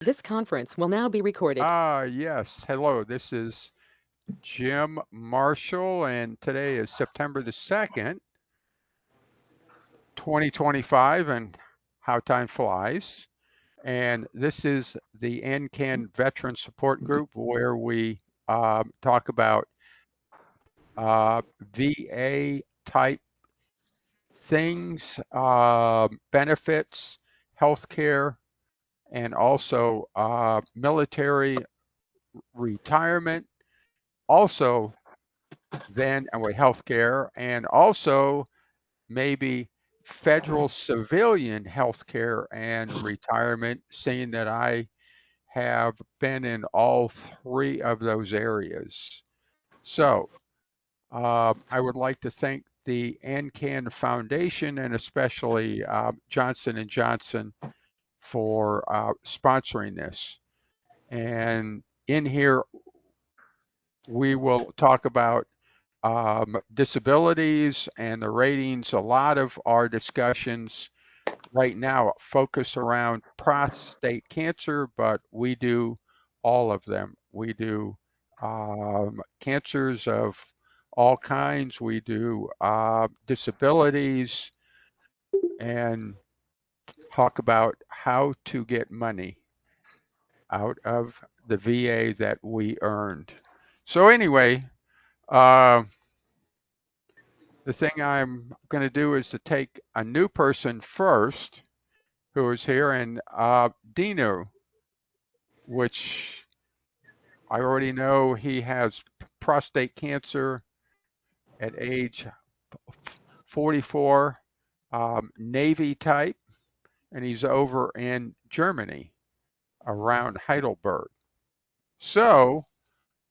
This conference will now be recorded. Yes. Hello, this is Jim Marshall, and today is September the 2nd, 2025, and how time flies. And this is the AnCan Veteran Support Group, where we talk about VA type things, benefits, healthcare, and also military retirement. Also, then and with healthcare, and also maybe federal civilian healthcare and retirement, seeing that I have been in all three of those areas. So I would like to thank the AnCan Foundation and especially Johnson and Johnson for sponsoring this. And in here, we will talk about disabilities and the ratings. A lot of our discussions right now focus around prostate cancer, but we do all of them. We do cancers of all kinds. We do disabilities and talk about how to get money out of the VA that we earned. So anyway, uh, the thing I'm going to do is to take a new person first who is here, and Dino, which I already know he has prostate cancer at age 44, Navy type, and he's over in Germany around Heidelberg. So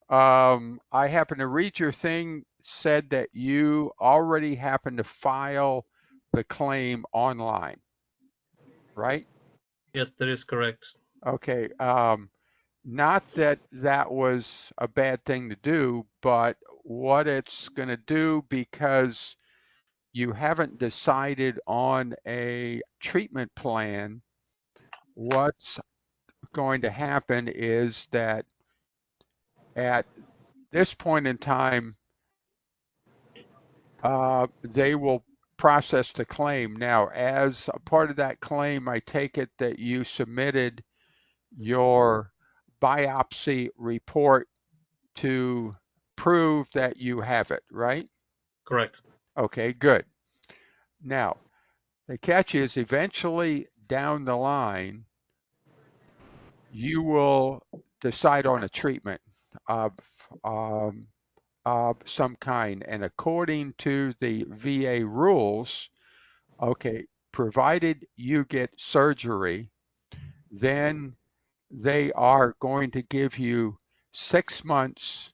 I happen to read your thing, said that you already happen to file the claim online, right? Yes, that is correct. Okay. Not that that was a bad thing to do, but what it's going to do, because you haven't decided on a treatment plan, what's going to happen is that at this point in time, they will process the claim. Now, as a part of that claim, I take it that you submitted your biopsy report to prove that you have it, right? Correct. Okay, good. Now, the catch is eventually down the line, you will decide on a treatment of, um, of some kind. And according to the VA rules, okay, provided you get surgery, then they are going to give you 6 months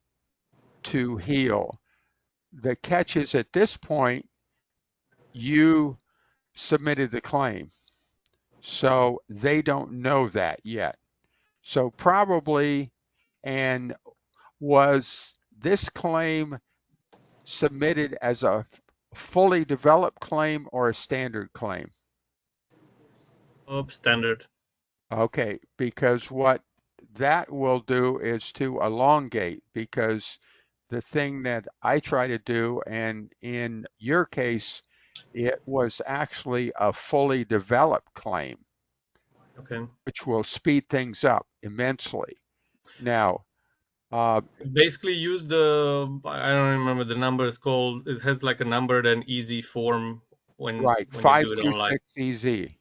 to heal. The catch is at this point, you submitted the claim. So they don't know that yet. So probably, and was this claim submitted as a fully developed claim or a standard claim? Standard. Okay, because what that will do is to elongate, because the thing that I try to do, and in your case, it was actually a fully developed claim, Okay. which will speed things up immensely. Now, uh, Basically, use I don't remember the number. It's called. It has like a numbered and easy form right, when you do it online. 526EZ.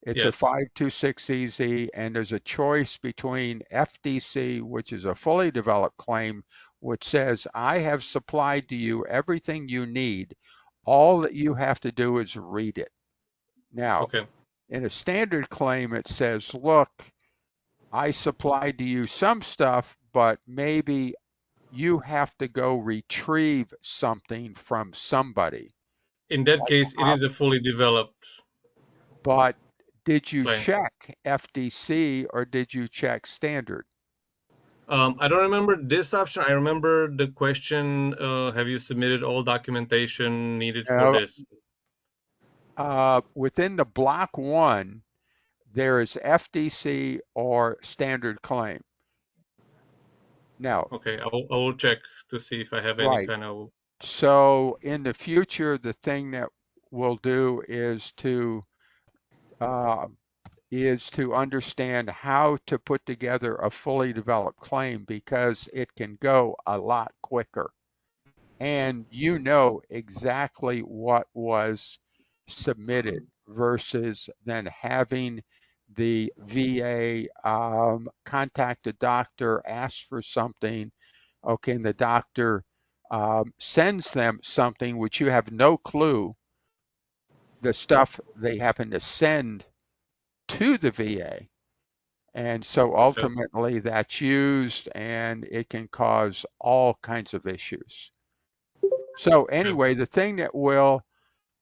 It's a Yes. 526EZ, and there's a choice between FDC, which is a fully developed claim, which says, I have supplied to you everything you need. All that you have to do is read it. Now, Okay. in a standard claim, it says, look, I supplied to you some stuff, but maybe you have to go retrieve something from somebody. In that Like, case, it is a fully developed but did you claim. check FDC or did you check standard? I don't remember this option. I remember the question, have you submitted all documentation needed for No, this? within the block one, there is FDC or standard claim. Now, Okay, I will check to see if I have any right. kind of. So in the future, the thing that we'll do uh, is to understand how to put together a fully developed claim, because it can go a lot quicker. And you know exactly what was submitted versus then having the VA contact a doctor, ask for something, okay, and the doctor sends them something which you have no clue the stuff they happen to send to the VA. And so Okay. ultimately that's used and it can cause all kinds of issues. So Yeah. anyway, the thing that will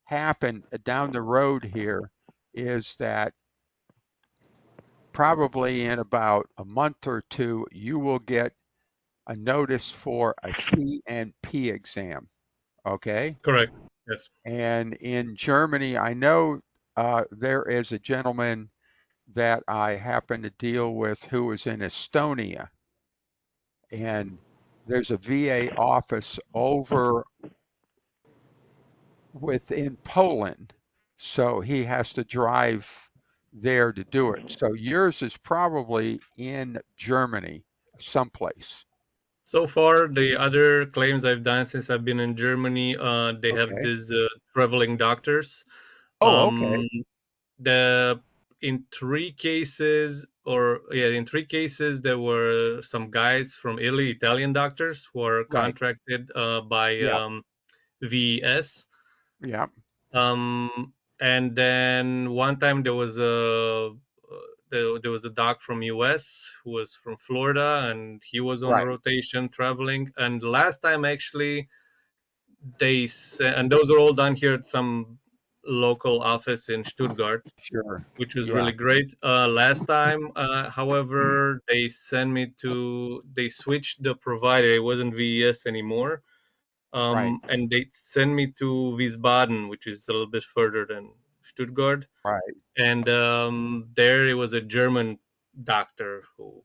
happen down the road here is that probably in about a month or two, you will get a notice for a CNP exam. Okay. Correct. Yes. And in Germany, I know there is a gentleman that I happen to deal with who is in Estonia, and there's a VA office over within Poland, so he has to drive there to do it. So yours is probably in Germany, someplace. So far, the other claims I've done since I've been in Germany, they have Okay. these traveling doctors. Oh, okay. Um, the in three cases, or yeah, in three cases, there were some guys from Italy, Italian doctors, who are Right. contracted by Yeah. VES. Yeah. And then one time there was a doc from US who was from Florida, and he was on a Right. rotation traveling. And last time actually and those are all done here at some local office in Stuttgart, Sure. which was Yeah. really great. Last time, however, they switched the provider. It wasn't VES anymore. Right. And they sent me to Wiesbaden, which is a little bit further than Stuttgart. Right. And there it was a German doctor who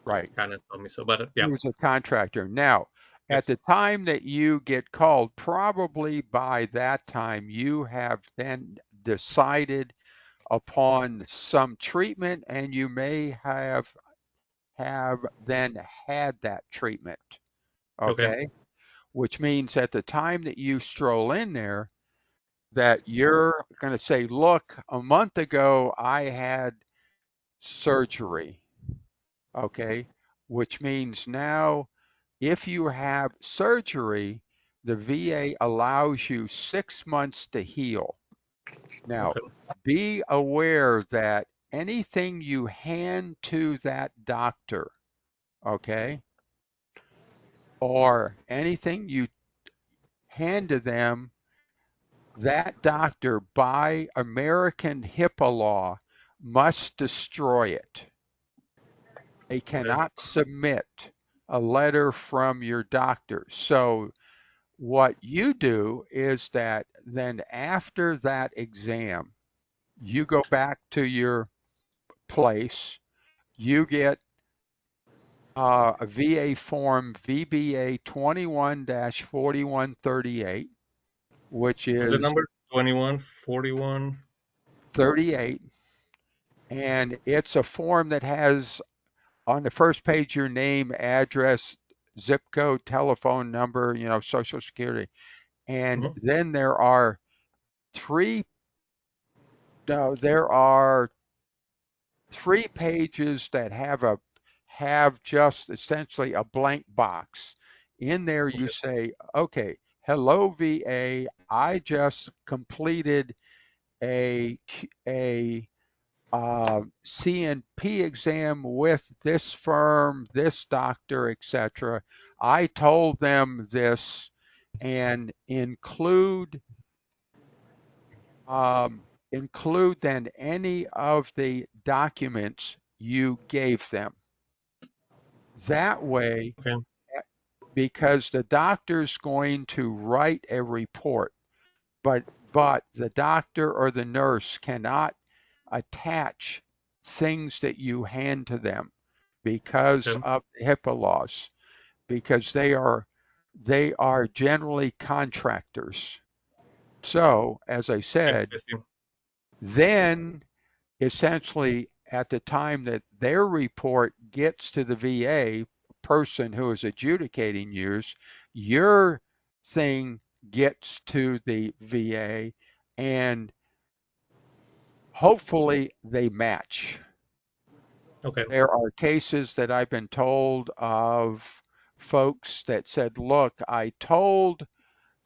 Right. kind of told me so. But He yeah, was a contractor. Now, at yes, the time that you get called, probably by that time you have then decided upon some treatment, and you may have then had that treatment. okay, Okay, which means at the time that you stroll in there, that you're going to say, look, a month ago I had surgery. Okay, which means now if you have surgery, the VA allows you 6 months to heal. Now, okay, be aware that anything you hand to that doctor, okay, or anything you hand to them, that doctor, by American HIPAA law, must destroy it. They okay, cannot submit a letter from your doctor. So what you do is that then after that exam, you go back to your place, you get a VA form VBA 21-4138, which was the is number 2141? 38, and it's a form that has on the first page your name, address, zip code, telephone number, social security. And Mm-hmm. then there are three no, there are 3 pages that have just essentially a blank box. In there you Okay, say, okay, hello VA, I just completed a CNP exam with this firm, this doctor, etc. I told them this, and include then any of the documents you gave them. That way, okay, because the doctor's going to write a report, but the doctor or the nurse cannot attach things that you hand to them because of the HIPAA laws, because they are generally contractors. So, as I Okay, said, I see. then essentially at the time that their report gets to the VA person who is adjudicating yours, your thing gets to the VA and hopefully they match. Okay. There are cases that I've been told of folks that said, look, I told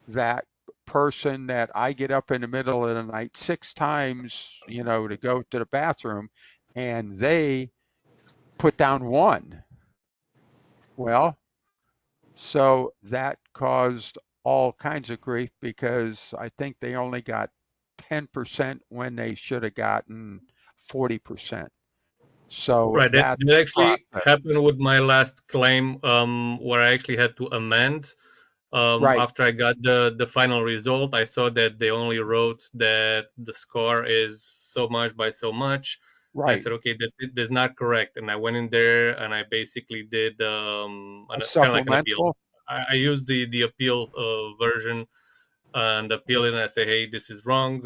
that person that I get up in the middle of the night 6 times, to go to the bathroom, and they put down one. Well, so that caused all kinds of grief because I think they only got 10% when they should have gotten 40%. So Right. That that's actually process. happened with my last claim, where I actually had to amend. Right, After I got the final result, I saw that they only wrote that the score is so much by so much. I right. said, okay, that's not correct, and I went in there and I basically did A kind of like an appeal. supplemental, I used the appeal version and appeal it, and I say, hey, this is wrong.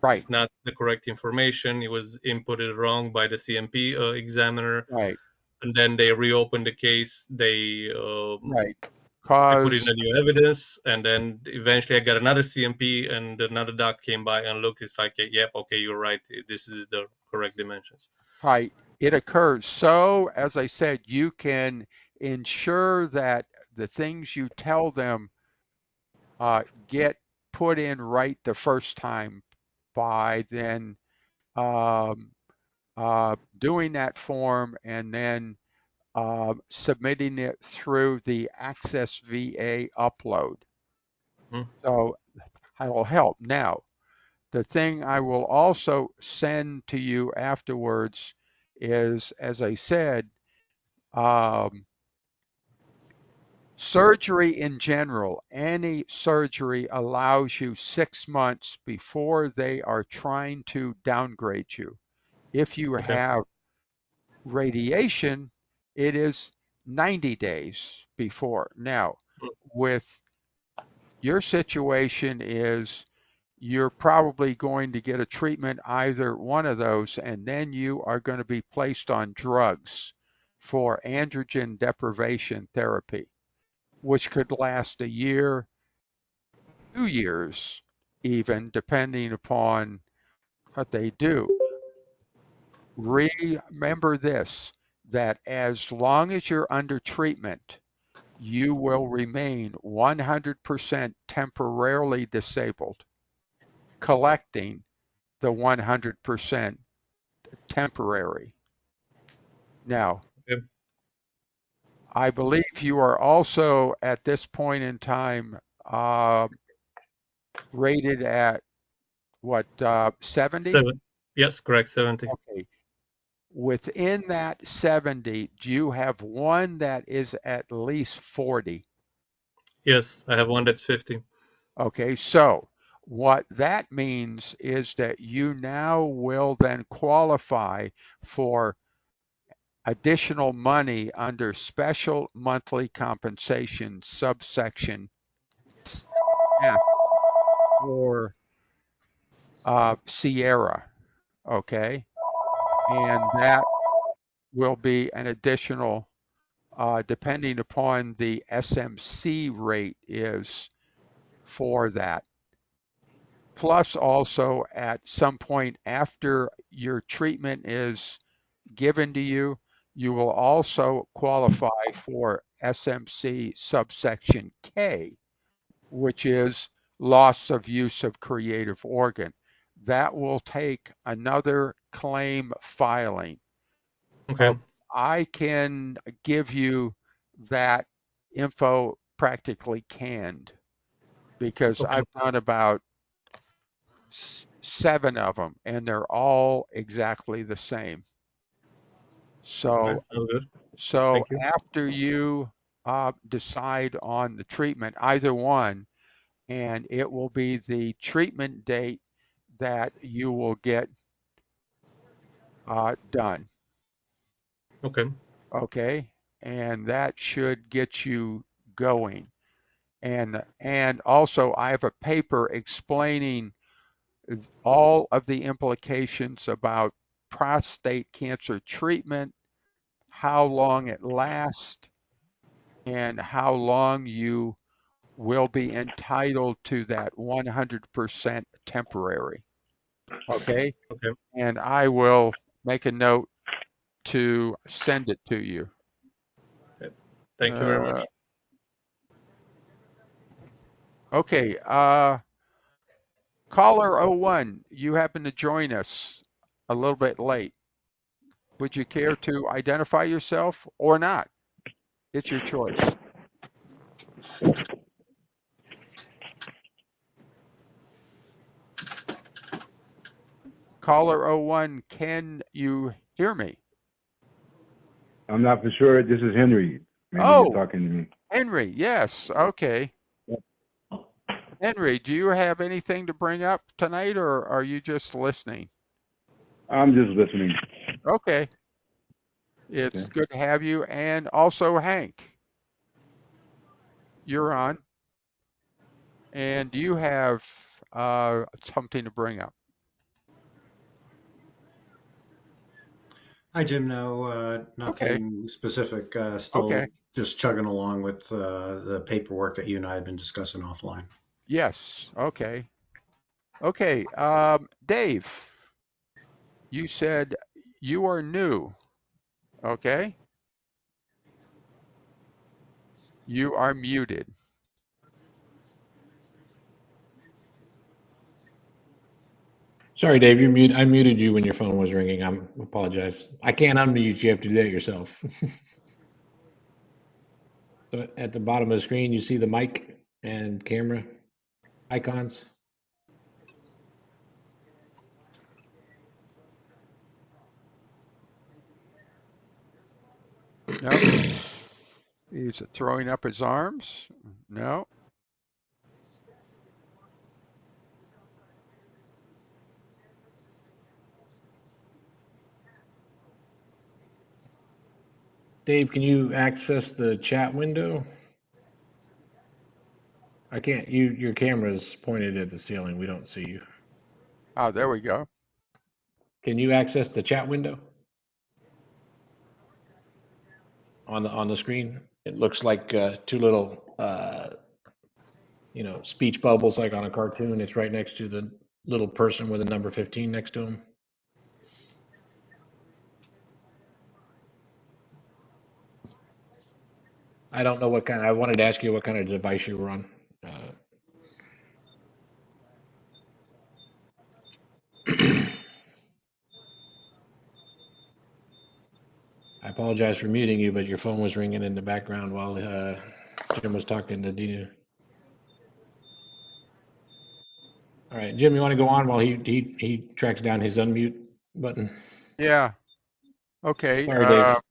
right, It's not the correct information. It was inputted wrong by the CMP examiner, right, and then they reopened the case. right. I put in Cause, the new evidence, and then eventually I got another CMP, and another doc came by and looked. It's like, yep, okay, you're right. This is the correct dimensions. right, it occurs. So, as I said, you can ensure that the things you tell them get put in right the first time by then um, doing that form and then submitting it through the Access VA upload. Hmm. So that'll help. Now, the thing I will also send to you afterwards is, as I said, um, surgery in general. Any surgery allows you 6 months before they are trying to downgrade you. If you Okay. have radiation, it is 90 days before. Now, Hmm. with your situation is you're probably going to get a treatment, either one of those, and then you are going to be placed on drugs for androgen deprivation therapy, which could last a year, 2 years, even depending upon what they do. Remember this, that as long as you're under treatment, you will remain 100% temporarily disabled, collecting the 100% temporary. Now, Okay. I believe you are also at this point in time uh, rated at what, 70? 7. Yes, correct. 70. Okay. Within that 70, do you have one that is at least 40? Yes, I have one that's 50. Okay, so what that means is that you now will then qualify for additional money under special monthly compensation subsection F or Sierra. Okay, and that will be an additional, depending upon the SMC rate is for that. Plus, also at some point after your treatment is given to you, you will also qualify for SMC subsection K, which is loss of use of creative organ. That will take another claim filing. Okay. I can give you that info practically canned because Okay. I've done about 7 of them and they're all exactly the same. That So, sounds good. so Thank you. after you decide on the treatment, either one, and it will be the treatment date that you will get done. Okay. Okay, and that should get you going. And also, I have a paper explaining all of the implications about prostate cancer treatment, how long it lasts, and how long you will be entitled to that 100% temporary. Okay, Okay. and I will make a note to send it to you. Thank you very much. Okay, caller 01, you happen to join us a little bit late. Would you care to identify yourself or not? It's your choice. Caller 01, can you hear me? I'm not for sure. This is Henry. Maybe you're Oh, talking to me. Henry, yes, okay. Henry, do you have anything to bring up tonight, or are you just listening? I'm just listening. Okay, it's Okay. good to have you. And also Hank, you're on, and you have something to bring up. Hi, Jim. No, Okay, nothing specific. okay, Still just chugging along with the paperwork that you and I have been discussing offline. yes, okay. Okay, Dave, you said you are new, okay? You are muted. Sorry, Dave, you're mute. I muted you when your phone was ringing. I apologize. I can't unmute you. You have to do that yourself. So at the bottom of the screen, you see the mic and camera icons. No, he's throwing up his arms. No, Dave, can you access the chat window? I can't. Your camera's pointed at the ceiling. We don't see you. oh, there we go. Can you access the chat window on the screen? It looks like two little speech bubbles like on a cartoon. It's right next to the little person with a number 15 next to him. I don't know what kind. I wanted to ask you what kind of device you were on. I apologize for muting you, but your phone was ringing in the background while Jim was talking to Dina. All right, Jim, you want to go on while he tracks down his unmute button? Yeah, okay. Sorry, Dave.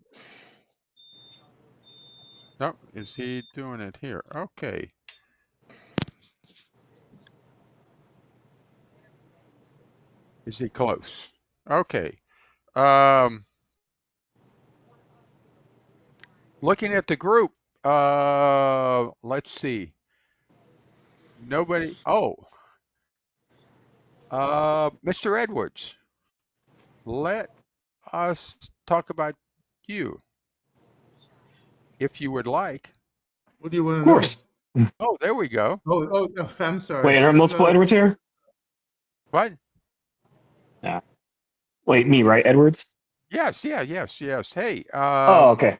No, is he doing it here? Okay. Is he close? Okay. Um, looking at the group, let's see. Nobody. Oh, Mr. Edwards, let us talk about you, if you would like. What do you want Of to know? course. Oh, there we go. Oh, I'm sorry. Wait, are multiple Edwards here? What? Yeah. Wait, me, right? Edwards? Yes, yeah, yes, yes. Hey, Oh, okay.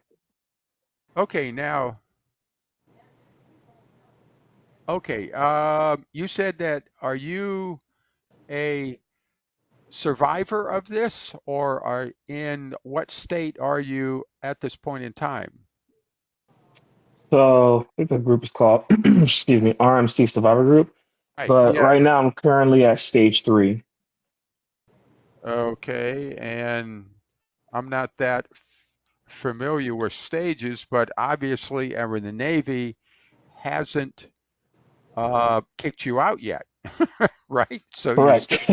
okay, now, okay, you said that, are you a survivor of this, or are in what state are you at this point in time? So I think the group is called, excuse me, RMC Survivor Group. Right, But yeah, right now I'm currently at stage 3. okay, and I'm not that familiar with stages, but obviously ever the Navy hasn't kicked you out yet, right? So Correct.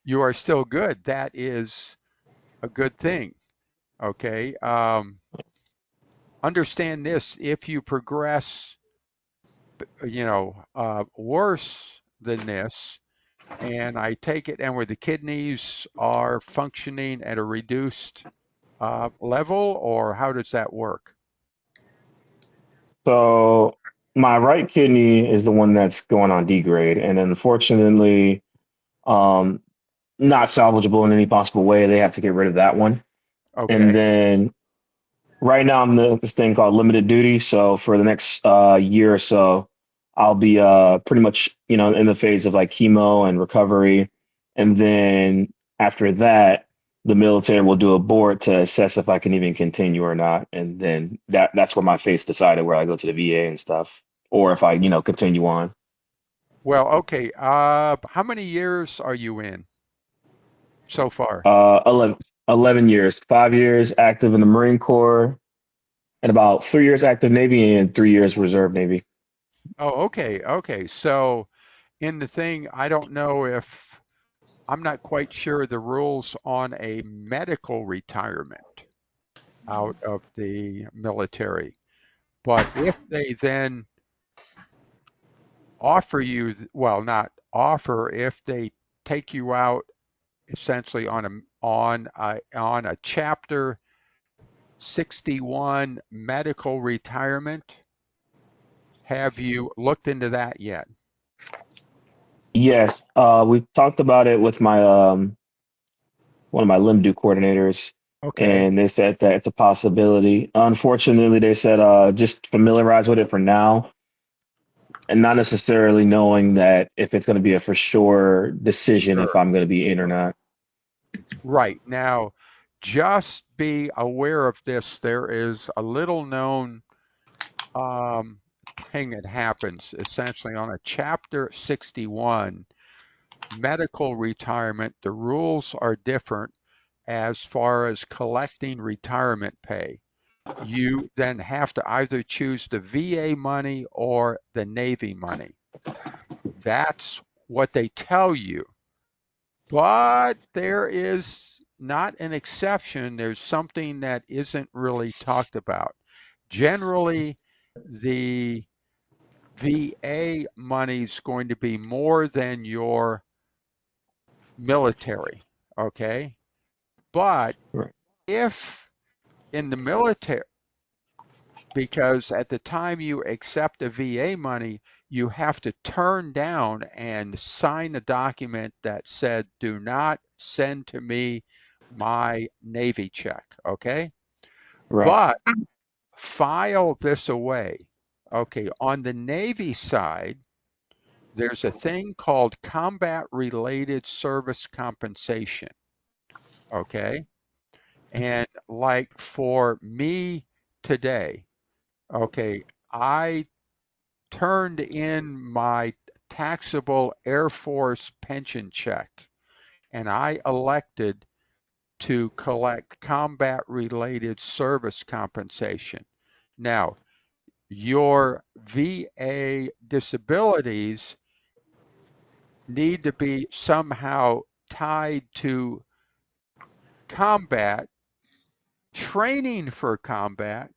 you are still good. That is a good thing. Okay. Understand this: if you progress, worse than this, and I take it, and where the kidneys are functioning at a reduced level, or how does that work? So my right kidney is the one that's going on degrade, and unfortunately, um, not salvageable in any possible way. They have to get rid of that one. And Okay. then right now I'm doing this thing called limited duty. So for the next year or so, I'll be pretty much, in the phase of like chemo and recovery. And then after that, the military will do a board to assess if I can even continue or not. And then that's where my fate's decided, where I go to the VA and stuff, or if I, continue on. Well, okay. How many years are you in so far? 11 years, 5 years active in the Marine Corps, and about 3 years active Navy and 3 years reserve Navy. Oh, okay. Okay. So in the thing, I don't know if I'm not quite sure the rules on a medical retirement out of the military, but if they then offer you, well, not offer, if they take you out essentially on a Chapter 61 medical retirement, have you looked into that yet? Yes, we talked about it with my one of my limb coordinators, Okay. and they said that it's a possibility. Unfortunately, they said just familiarize with it for now, and not necessarily knowing that if it's going to be a for sure decision if Sure. I'm going to be in or not. Right. Now, just be aware of this. There is a little known um, thing that happens essentially on a Chapter 61 medical retirement. The rules are different as far as collecting retirement pay. You then have to either choose the VA money or the Navy money. That's what they tell you. But there is not an exception. There's something that isn't really talked about. Generally, the VA money is going to be more than your military, okay? But Right. if in the military, because at the time you accept the VA money, you have to turn down and sign a document that said, do not send to me my Navy check, okay? Right. But file this away. Okay, on the Navy side, there's a thing called combat related service compensation, okay? And like for me today, okay, I turned in my taxable Air Force pension check and I elected to collect combat related service compensation. Now, your VA disabilities need to be somehow tied to combat, training for combat,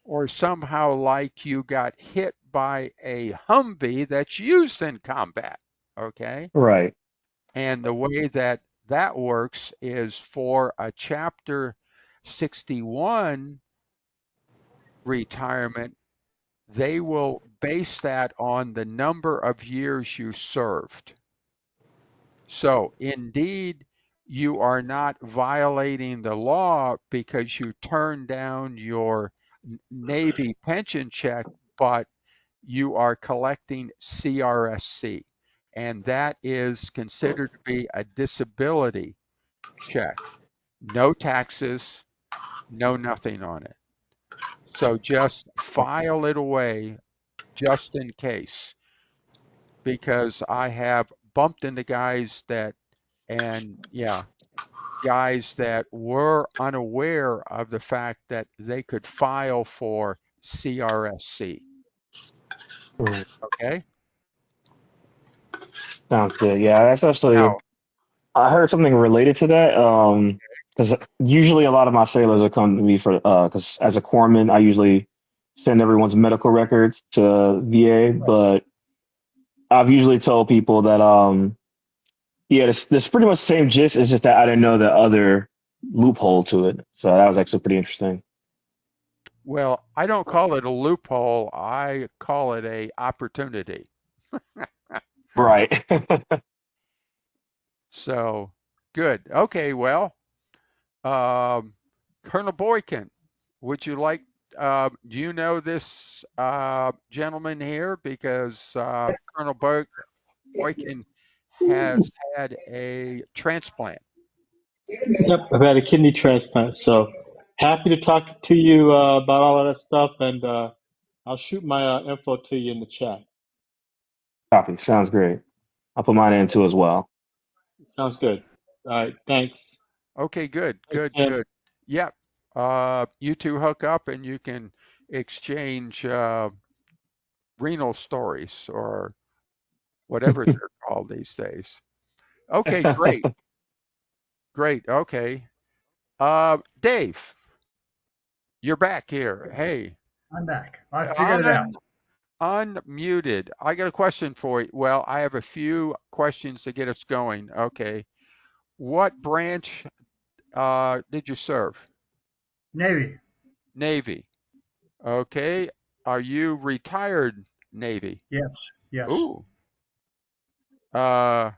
or somehow like you got hit by a Humvee that's used in combat. Okay. Right. And the way that that works is for a Chapter 61 retirement, they will base that on the number of years you served. So, indeed, you are not violating the law because you turned down your Navy pension check, but you are collecting CRSC. And that is considered to be a disability check. No taxes, no nothing on it. So just file it away just in case, because I have bumped into guys that, and yeah, guys that were unaware of the fact that they could file for CRSC. Right. Okay. Sounds good. Yeah, that's Now, actually I heard something related to that. Because usually a lot of my sailors will come to me for because as a corpsman, I usually send everyone's medical records to VA. But I've usually told people that yeah, this pretty much the same gist. It's just that I didn't know the other loophole to it. So that was actually pretty interesting. Well, I don't call it a loophole. I call it a opportunity. Right. So good. Okay. Well, um, Colonel Boykin, would you like? Do you know this gentleman here? Because Colonel Boykin has had a transplant. Yep, I've had a kidney transplant, so happy to talk to you about all of that stuff, and I'll shoot my info to you in the chat. Copy. Sounds great. I'll put mine in too as well. Sounds good. All right, thanks. Okay, good, Thanks, good, Ken. good. Yep. You two hook up and you can exchange renal stories or whatever they're called these days. Okay, great, great. Okay. Dave, you're back here. Hey, I'm back. I figured it out. unmuted. I got a question for you. Well, I have a few questions to get us going. Okay. What branch did you serve? Navy. Navy. Okay. Are you retired Navy? Yes. Yes. Ooh. Were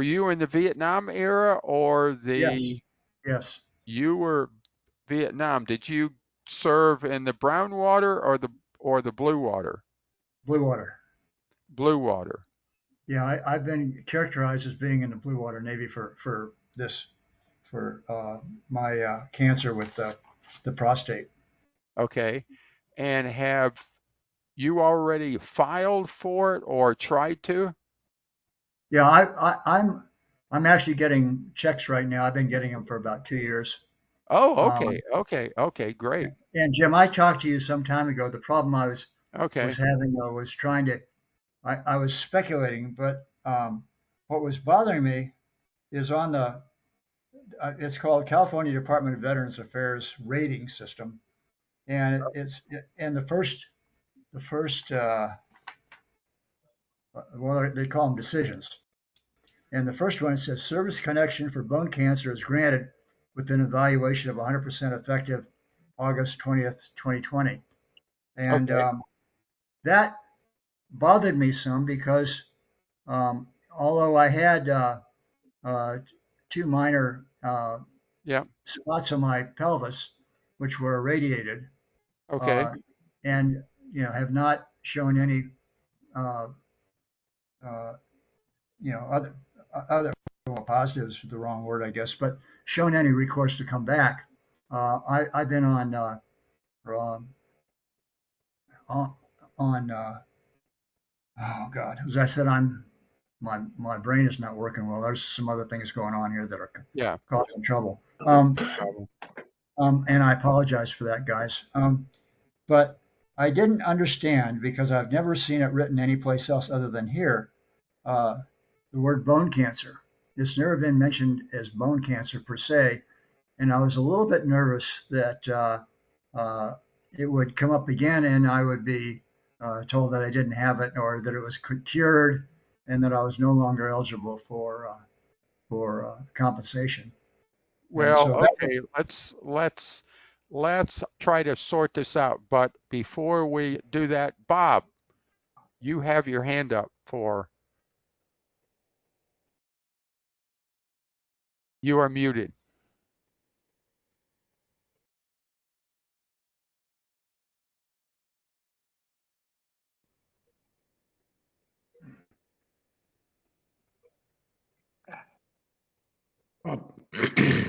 you in the Vietnam era or Yes. Yes. you were Vietnam? Did you serve in the brown water or the blue water? Blue water. Blue water. Yeah, I've been characterized as being in the blue water Navy for my cancer with the prostate. Okay. And have you already filed for it or tried to? Yeah, I'm actually getting checks right now. I've been getting them for about 2 years. Oh, okay, great. And Jim, I talked to you some time ago. The problem I was Okay, having though was trying to I was speculating, but what was bothering me is on the it's called California Department of Veterans Affairs rating system, and and the first well, they call them decisions, and the first one, it says service connection for bone cancer is granted with an evaluation of 100% effective August 20th, 2020, and okay, that bothered me some because although I had two minor yeah, spots on my pelvis, which were irradiated, okay. uh, and have not shown any, uh, uh, other well, positives, the wrong word, I guess, but shown any recourse to come back. I've been um, on oh God, as I said, my brain is not working well. There's some other things going on here that are Yeah, causing trouble. no problem. And I apologize for that, guys. But I didn't understand because I've never seen it written anyplace else other than here. Uh, the word bone cancer. It's never been mentioned as bone cancer per se, and I was a little bit nervous that it would come up again and I would be told that I didn't have it or that it was cured and that I was no longer eligible for compensation. And Well, so okay, let's try to sort this out. But before we do that, Bob, you have your hand up for you are muted. Bob,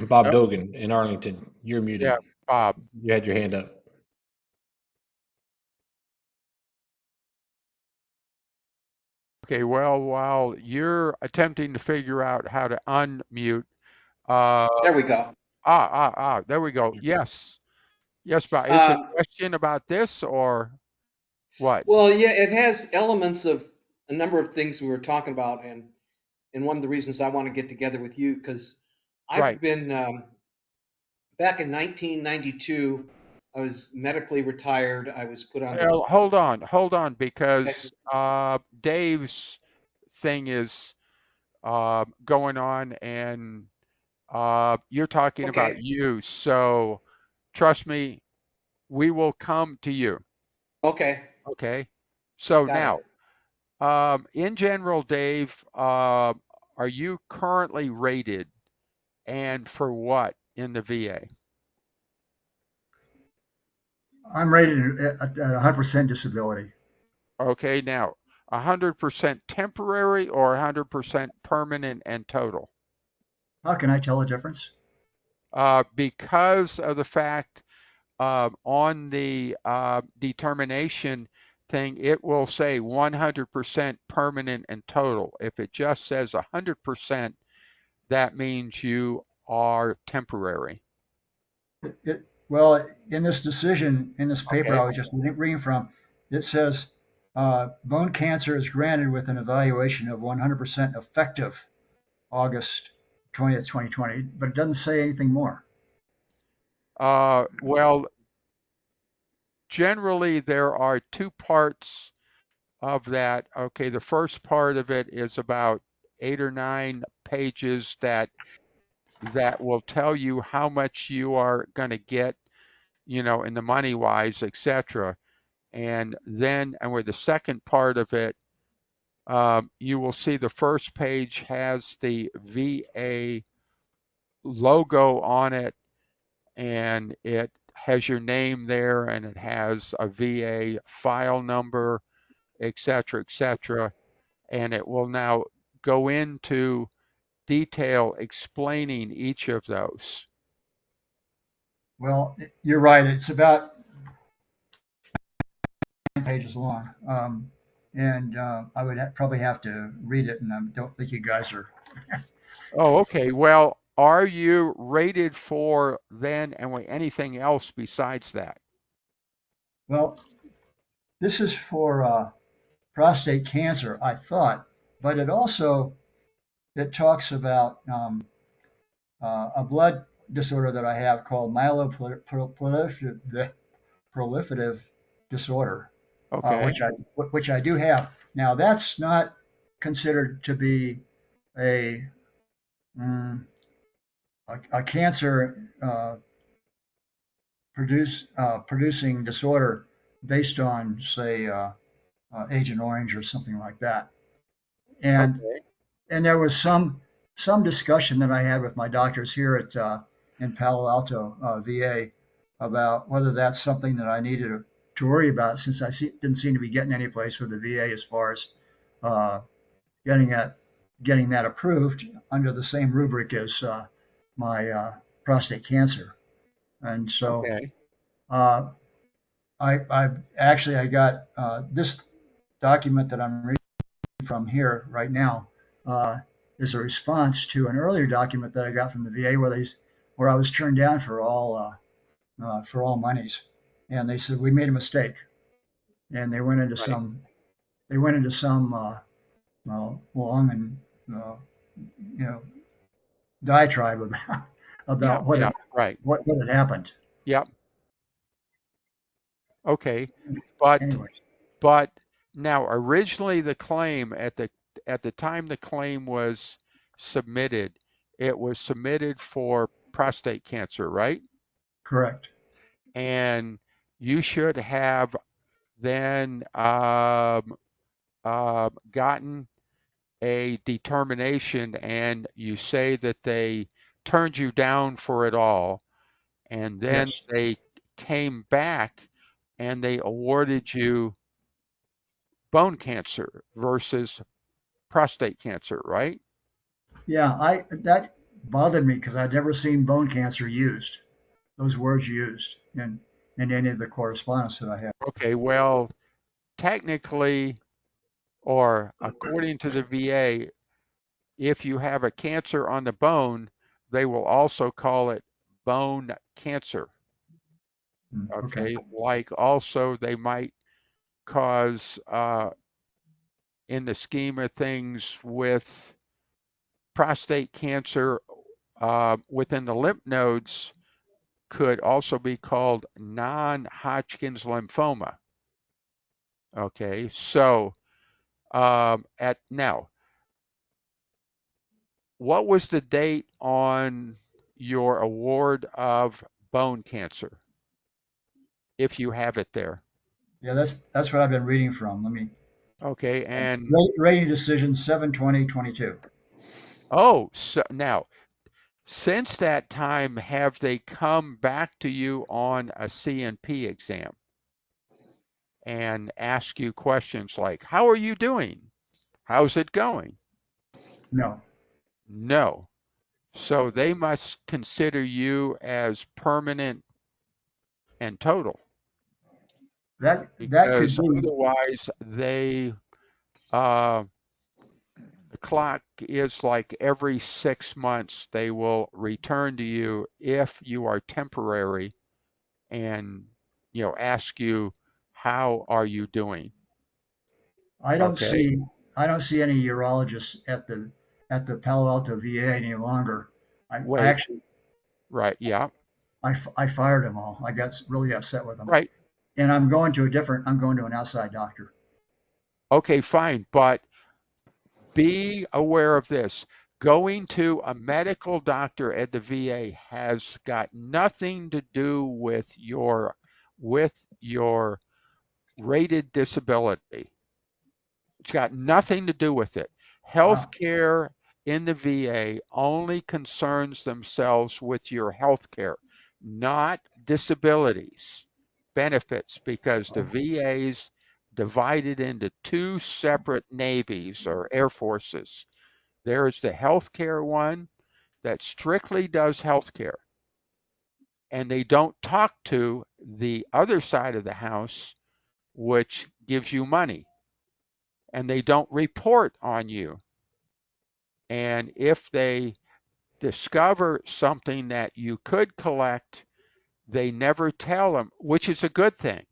Bob Oh, Dogan in Arlington, you're yeah, muted. Bob. You had your hand up. Okay, well, while you're attempting to figure out how to unmute, There we go. there we go. Yes, Bob. Is it a question about this or what? Well, yeah, it has elements of a number of things we were talking about, and and one of the reasons I want to get together with you, because I've Right. been back in 1992. I was medically retired. I was put on the. Well, hold on, because Dave's thing is going on, and you're talking about Okay. you. So trust me, we will come to you. Okay. Okay. So Got it. now, in general, Dave, are you currently rated, and for what in the VA? I'm rated at 100% disability. Okay, now 100% temporary or 100% permanent and total? How can I tell a difference? Because of the fact on the determination thing, it will say 100% permanent and total. If it just says 100%, that means you are temporary. Well, in this decision, in this paper Okay. I was just reading from, it says bone cancer is granted with an evaluation of 100% effective August 20th, 2020, but it doesn't say anything more. Well, generally there are two parts of that. Okay, the first part of it is about 8 or 9 pages that will tell you how much you are going to get, in the money wise, etc. And then, and with the second part of it, you will see the first page has the VA logo on it, and it has your name there, and it has a VA file number, etc., etc. And it will now go into detail explaining each of those. Well, you're right. It's about 9 pages long. And I would probably have to read it, and I don't think you guys are. Oh, okay. Well, are you rated for then and anything else besides that? Well, this is for prostate cancer, I thought, but it talks about a blood disorder that I have called myeloproliferative disorder, Okay. which I do have. Now, that's not considered to be a mm, a cancer producing disorder based on, say, Agent Orange or something like that. And Okay. and there was some discussion that I had with my doctors here at in Palo Alto VA about whether that's something that I needed to worry about, since didn't seem to be getting any place with the VA as far as uh, getting that approved under the same rubric as my prostate cancer. And so Okay. uh, I got this document that I'm reading from here right now is a response to an earlier document that I got from the VA where I was turned down for all monies, and they said we made a mistake, and they went into Right. some long and diatribe about Yeah. Right. what had happened. Yep. Okay. But Anyway, now originally the claim at the time the claim was submitted, it was submitted for prostate cancer, right? correct. And you should have then gotten a determination, and you say that they turned you down for it all, and then Yes. they came back and they awarded you bone cancer versus prostate cancer, right? Yeah, that bothered me because I'd never seen bone cancer used, those words used in any of the correspondence that I had. Okay, well, technically, or according to the VA, if you have a cancer on the bone, they will also call it bone cancer. Okay. Okay, like also they might cause, in the scheme of things with prostate cancer within the lymph nodes could also be called non-Hodgkin's lymphoma. Okay, so now, what was the date on your award of bone cancer, if you have it there? Yeah, that's what I've been reading from. Let me. Okay, and Rating decision 7/20/22. oh, so now, since that time, have they come back to you on a CNP exam and ask you questions like, how are you doing? How's it going? No. No. So they must consider you as permanent and total, That could because be. otherwise the clock is like every 6 months they will return to you if you are temporary and ask you, how are you doing? I don't Okay. see any urologists at the Palo Alto VA any longer. I Wait. actually Right. Yeah. I fired them all. I got really upset with them. Right. And I'm going to an outside doctor. Okay, fine. But be aware of this. Going to a medical doctor at the VA has got nothing to do with your rated disability. It's got nothing to do with it. Health care in the VA only concerns themselves with your health care, not disabilities, benefits, because the VA's divided into two separate navies or air forces. There is the healthcare one that strictly does healthcare, and they don't talk to the other side of the house, which gives you money, and they don't report on you. And if they discover something that you could collect, they never tell them, which is a good thing,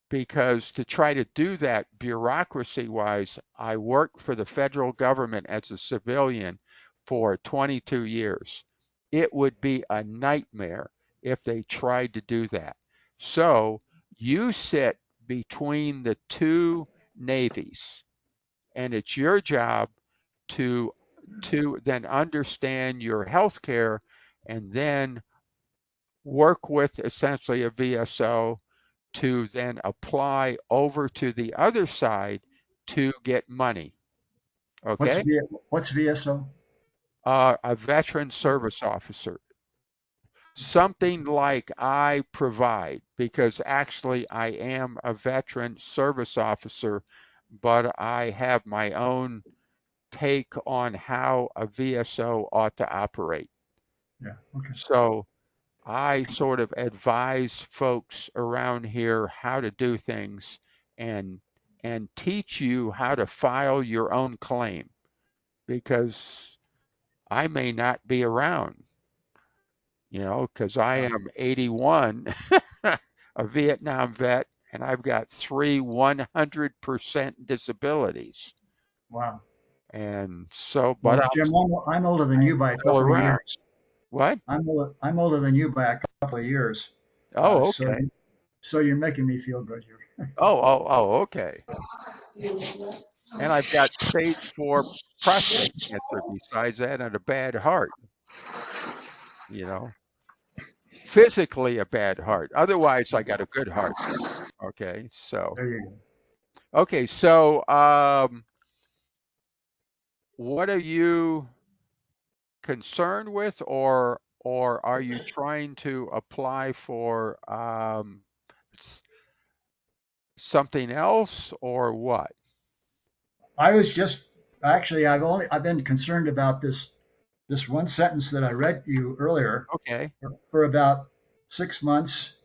because to try to do that bureaucracy wise, I worked for the federal government as a civilian for 22 years. It would be a nightmare if they tried to do that. So you sit between the two navies, and it's your job to then understand your health care and then work with essentially a VSO to then apply over to the other side to get money. Okay? What's VSO? A veteran service officer. Something like I provide, because actually I am a veteran service officer, but I have my own take on how a VSO ought to operate. Yeah. Okay. So I sort of advise folks around here how to do things and teach you how to file your own claim, because I may not be around, because I am 81, a Vietnam vet, and I've got 3 100% disabilities. Wow. And so, Well, but Jim, I'm older than you by a still couple of around. years. What? I'm older than you by a couple of years. Oh, okay. So you're making me feel good here. Oh, okay. And I've got stage 4 prostate cancer besides that, and a bad heart. Physically a bad heart. Otherwise, I got a good heart. Okay, so. There you go. Okay, so what are you concerned with, or are you trying to apply for something else, or what? I was just actually I've been concerned about this one sentence that I read to you earlier. Okay. For about 6 months.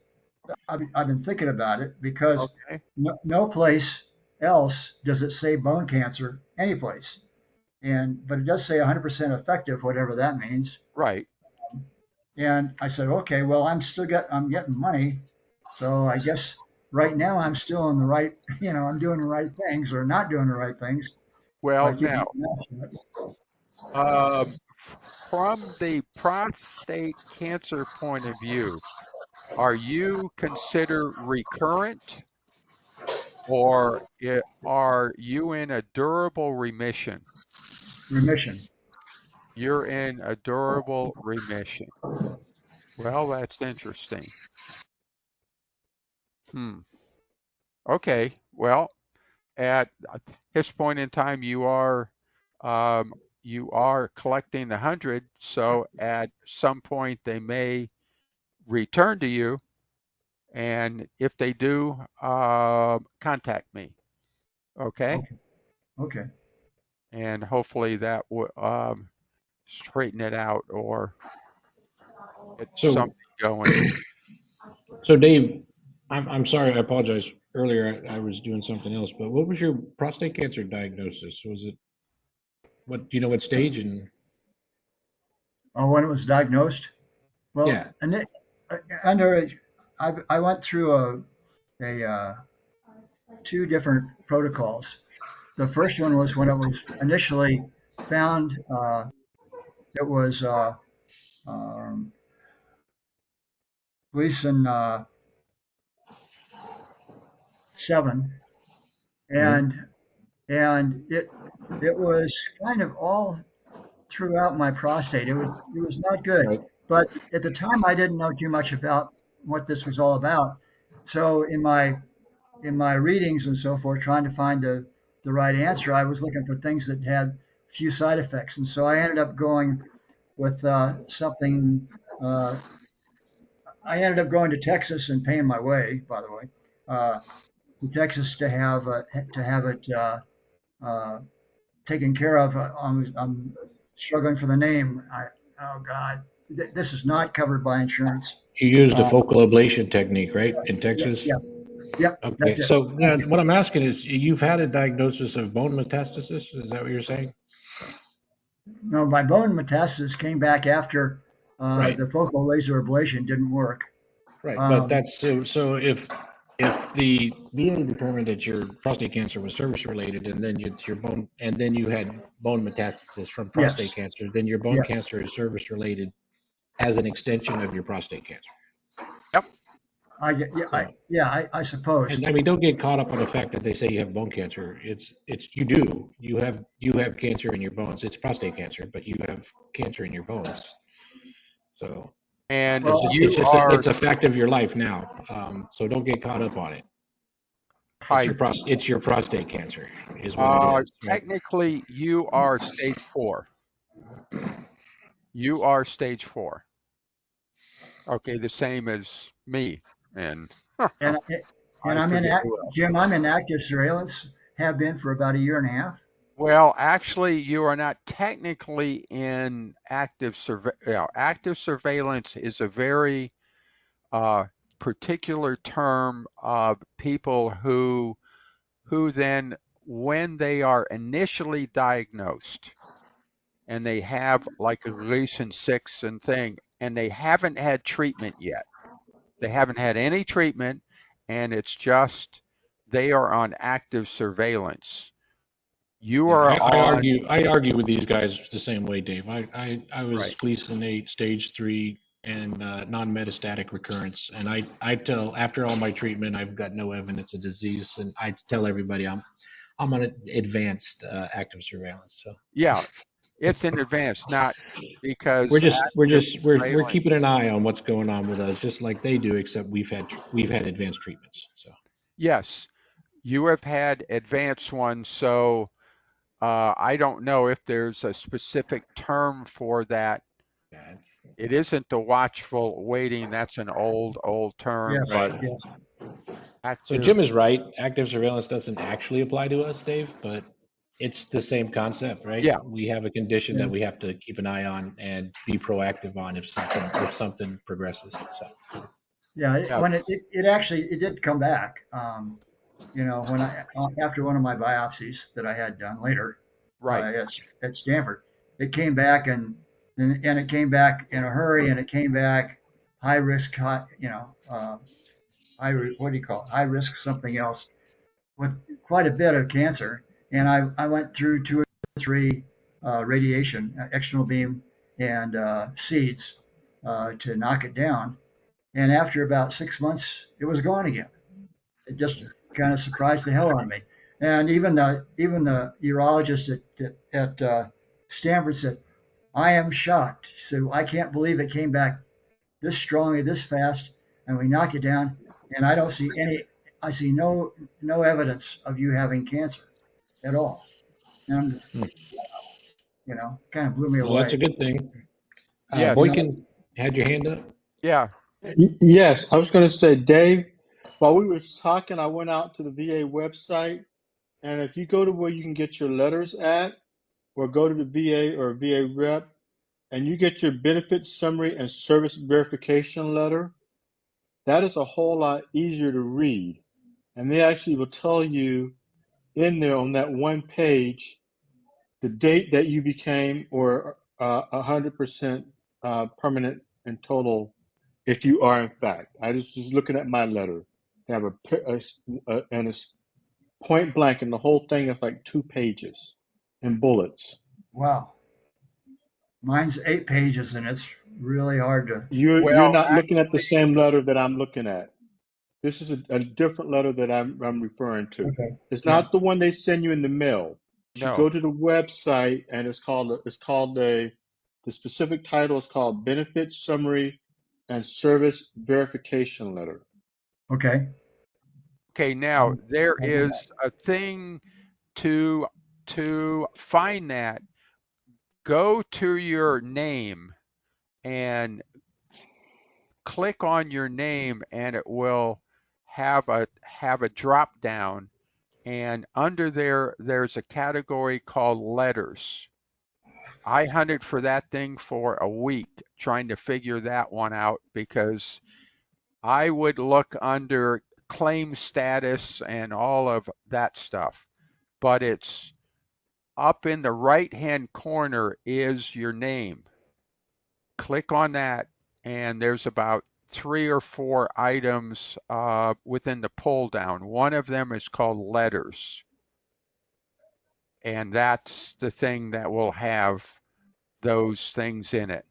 I've been thinking about it because Okay. no place else does it say bone cancer anyplace. But it does say 100% effective, whatever that means. Right. And I said, okay, well, I'm getting money. So I guess right now I'm still in the right, I'm doing the right things or not doing the right things. Well, I keep now, getting asked that. From the prostate cancer point of view, are you considered recurrent, or are you in a durable remission? Remission. You're in a durable remission. Well, that's interesting. Okay. Well, at this point in time, you are collecting the 100. So at some point, they may return to you, and if they do, contact me. Okay. Okay. And hopefully that will straighten it out or get something going. So Dave, I'm sorry, I apologize. Earlier I was doing something else, but what was your prostate cancer diagnosis? Was it what do you know what stage and When it was diagnosed? Well, yeah. I went through two different protocols. The first one was when it was initially found. It was Gleason 7, and it was kind of all throughout my prostate. It was not good. Right. But at the time, I didn't know too much about what this was all about. So in my readings and so forth, trying to find the right answer, I was looking for things that had few side effects, and so I ended up going with something. I ended up going to Texas and paying my way, by the way, to Texas to have it taken care of. I'm struggling for the name. Oh God, this is not covered by insurance. You used a focal ablation technique, right, in Texas? Yes. Yep. Okay. That's it. So what I'm asking is, you've had a diagnosis of bone metastasis? Is that what you're saying? No, my bone metastasis came back after Right. the focal laser ablation didn't work. Right. But that's so if the VA determined that your prostate cancer was service related, and then your bone, and then you had bone metastasis from prostate cancer, then your bone cancer is service related as an extension of your prostate cancer. Yep. I suppose. And I mean, don't get caught up on the fact that they say you have bone cancer. It's you have cancer in your bones. It's prostate cancer, but you have cancer in your bones. So and it's a fact of your life now. So don't get caught up on it. It's your prostate cancer is what it is. Right? Technically, you are stage 4. You are stage 4. Okay, the same as me. And I'm Jim. I'm in active surveillance. Have been for about a year and a half. Well, actually, you are not technically in active surveillance. Active surveillance is a very particular term of people who then, when they are initially diagnosed and they have like a Gleason 6 and thing, and they haven't had treatment yet. They haven't had any treatment, and it's just they are on active surveillance. You are I argue with these guys the same way, Dave. I was Gleason 8, stage 3, and non-metastatic recurrence. And I tell, after all my treatment, I've got no evidence of disease, and I tell everybody I'm on advanced active surveillance. So yeah, it's in advance, not because we're keeping an eye on what's going on with us, just like they do, except we've had advanced treatments. So yes, you have had advanced ones. So I don't know if there's a specific term for that. It isn't the watchful waiting. That's an old term. Yes, but yes. So Jim is right. Active surveillance doesn't actually apply to us, Dave, but it's the same concept, right? Yeah. We have a condition that we have to keep an eye on and be proactive on if something progresses. So. Yeah, when it did come back. When after one of my biopsies that I had done later, at Stanford, it came back and it came back in a hurry, and it came back high risk, what do you call it? High risk something else with quite a bit of cancer. And I went through 2 or 3 radiation, external beam, and seeds to knock it down. And after about 6 months, it was gone again. It just kind of surprised the hell out of me. And even the urologist at Stanford said, "I am shocked." He said, "I can't believe it came back this strongly, this fast, and we knocked it down. And I don't see any. I see no evidence of you having cancer at all." And kind of blew me Well, that's away. a good thing. Yes. Boykin had your hand up. Yeah. Yes, I was going to say, Dave, while we were talking, I went out to the VA website, and if you go to where you can get your letters at, or go to the VA or VA rep, and you get your benefit summary and service verification letter, that is a whole lot easier to read. And they actually will tell you in there on that one page the date that you became or 100% permanent and total, if you are in fact. I was just looking at my letter. They have and it's point blank, and the whole thing is like 2 pages in bullets. Wow. Mine's 8 pages, and it's really hard to. You're not looking at the same letter that I'm looking at. This is a different letter that I'm referring to. Okay. It's not the one they send you in the mail. You No. go to the website, and the specific title is called Benefit Summary and Service Verification Letter. Okay. Okay, now there is a thing to find that. Go to your name and click on your name, and it will have a drop down, and under there's a category called letters. I hunted for that thing for a week trying to figure that one out, because I would look under claim status and all of that stuff, but it's up in the right-hand corner is your name. Click on that, and there's about 3 or 4 items within the pull down. One of them is called letters, and that's the thing that will have those things in it.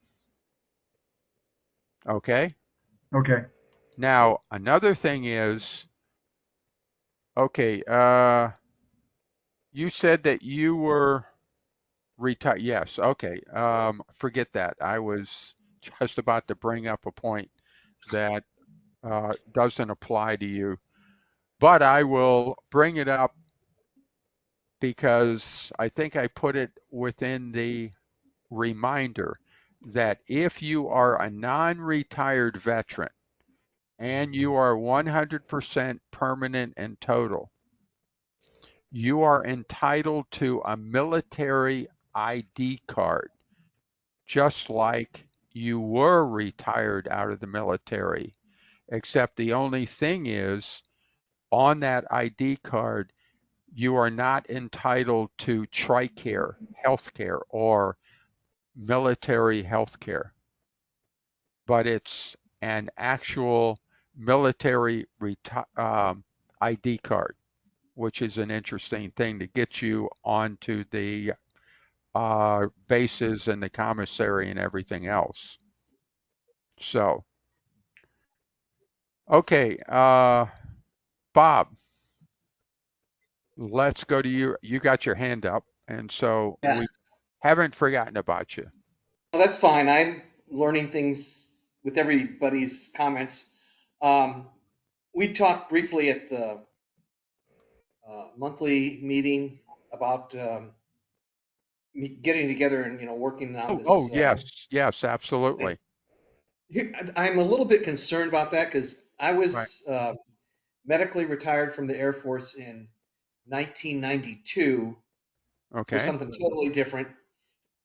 Okay? Okay. Now, another thing is, okay, you said that you were retired. Yes, okay. Forget that. I was just about to bring up a point that doesn't apply to you, but I will bring it up because I think I put it within the reminder that if you are a non-retired veteran and you are 100% permanent and total, you are entitled to a military ID card, just like you were retired out of the military, except the only thing is, on that ID card, you are not entitled to TRICARE healthcare or military healthcare, but it's an actual military ID card, which is an interesting thing to get you onto the bases and the commissary and everything else. So, okay, Bob, let's go to you. You got your hand up, and so we haven't forgotten about you. Well, that's fine. I'm learning things with everybody's comments. We talked briefly at the monthly meeting about getting together and working on this. Oh, yes, absolutely. I'm a little bit concerned about that because I was medically retired from the Air Force in 1992 Okay. for something totally different.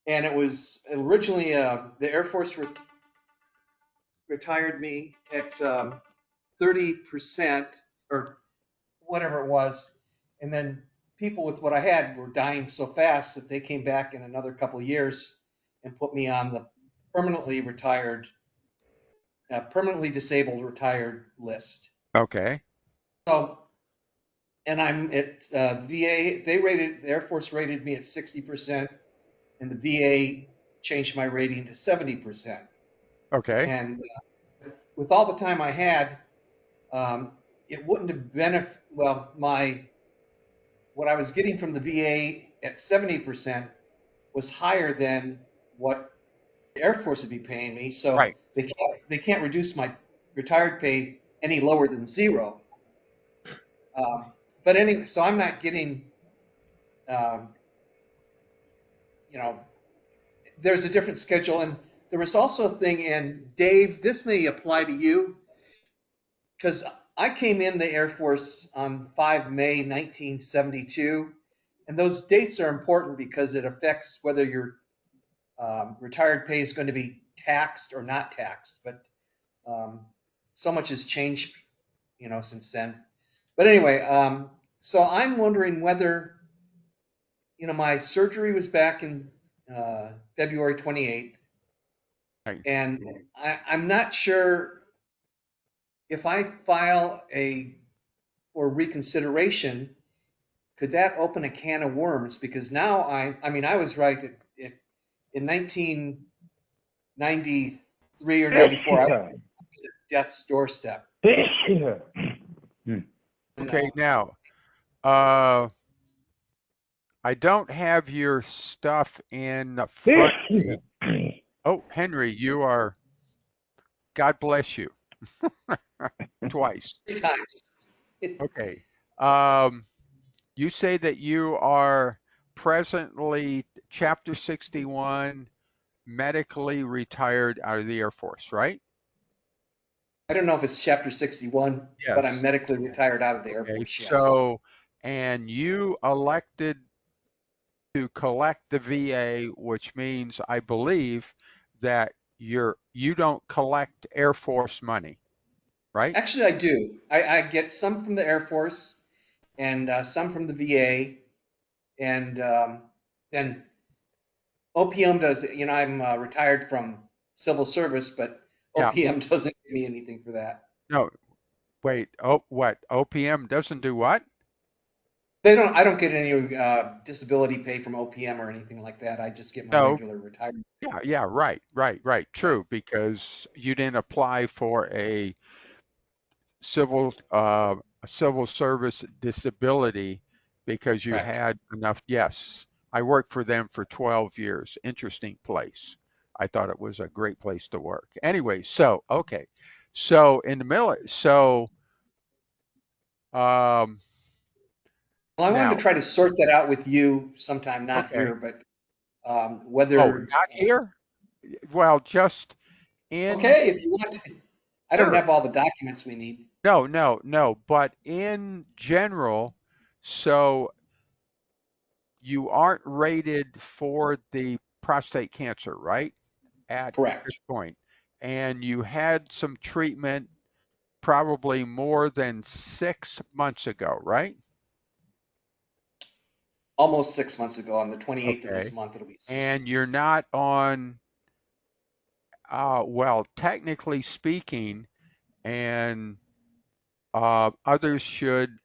And it was originally the Air Force retired me at 30% or whatever it was. And then people with what I had were dying so fast that they came back in another couple of years and put me on the permanently disabled retired list. Okay. So, and I'm at VA. The Air Force rated me at 60%. and the VA changed my rating to 70%. Okay. And with all the time I had, it wouldn't have been what I was getting from the VA at 70% was higher than what the Air Force would be paying me. So Right. they can't reduce my retired pay any lower than 0. But anyway, so I'm not getting, there's a different schedule. And there was also a thing, and Dave, this may apply to you, because I came in the Air Force on 5 May 1972, and those dates are important because it affects whether your retired pay is going to be taxed or not taxed. But so much has changed, since then. But anyway, so I'm wondering whether, my surgery was back in February 28th, Right. and I'm not sure if I file for reconsideration, could that open a can of worms? Because now I was right in 1993 or 94, I was at death's doorstep. Okay. Now, I don't have your stuff in front of me. Oh, Henry, you are, God bless you. Twice. 3 times. Okay. You say that you are presently Chapter 61 medically retired out of the Air Force, right? I don't know if it's Chapter 61, Yes. but I'm medically retired out of the Air Okay. Force, yes. So, and you elected to collect the VA, which means I believe that you don't collect Air Force money, right? Actually, I do. I get some from the Air Force and some from the VA, and then OPM does. I'm retired from civil service, but Yeah. OPM doesn't give me anything for that. No, wait. Oh, what? OPM doesn't do what? I don't get any disability pay from OPM or anything like that. I just get my No. regular retirement. Yeah, right. True, because you didn't apply for a civil service disability because you Correct. had enough. Yes, I worked for them for 12 years. Interesting place. I thought it was a great place to work. Anyway, so okay, so in the military, so Well, I wanted now, to try to sort that out with you sometime, not okay. here, but Oh, whether. not here? Well, just in. Okay, if you want to. I don't Sure. have all the documents we need. No, but in general, so you aren't rated for the prostate cancer, right? At Correct. this point. And you had some treatment probably more than 6 months ago, right? Almost 6 months ago, on the 28th of this Okay. month, it'll be 6 And months. you're not on, well, technically speaking, and others should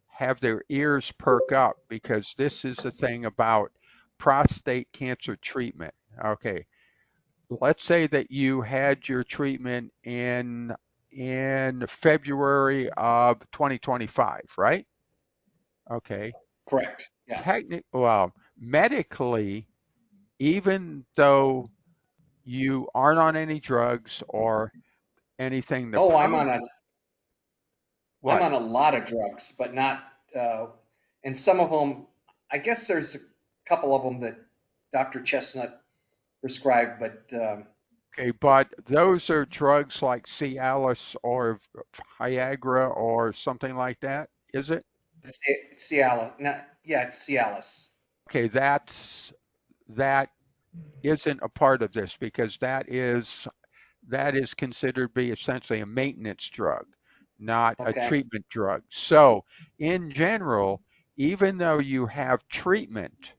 have their ears perk up because this is the thing about prostate cancer treatment. Okay. Let's say that you had your treatment in February of 2025, right? Okay. Correct. Yeah. Well, medically, even though you aren't on any drugs or anything, Oh, I'm on what? a lot of drugs, but not. And some of them, I guess there's a couple of them that Dr. Chestnut prescribed, but Okay, but those are drugs like Cialis or Viagra or something like that, is it? Cialis. Yeah, it's Cialis. Okay, that isn't a part of this because that is considered to be essentially a maintenance drug, not a Okay. treatment drug. So in general, even though you have treatment,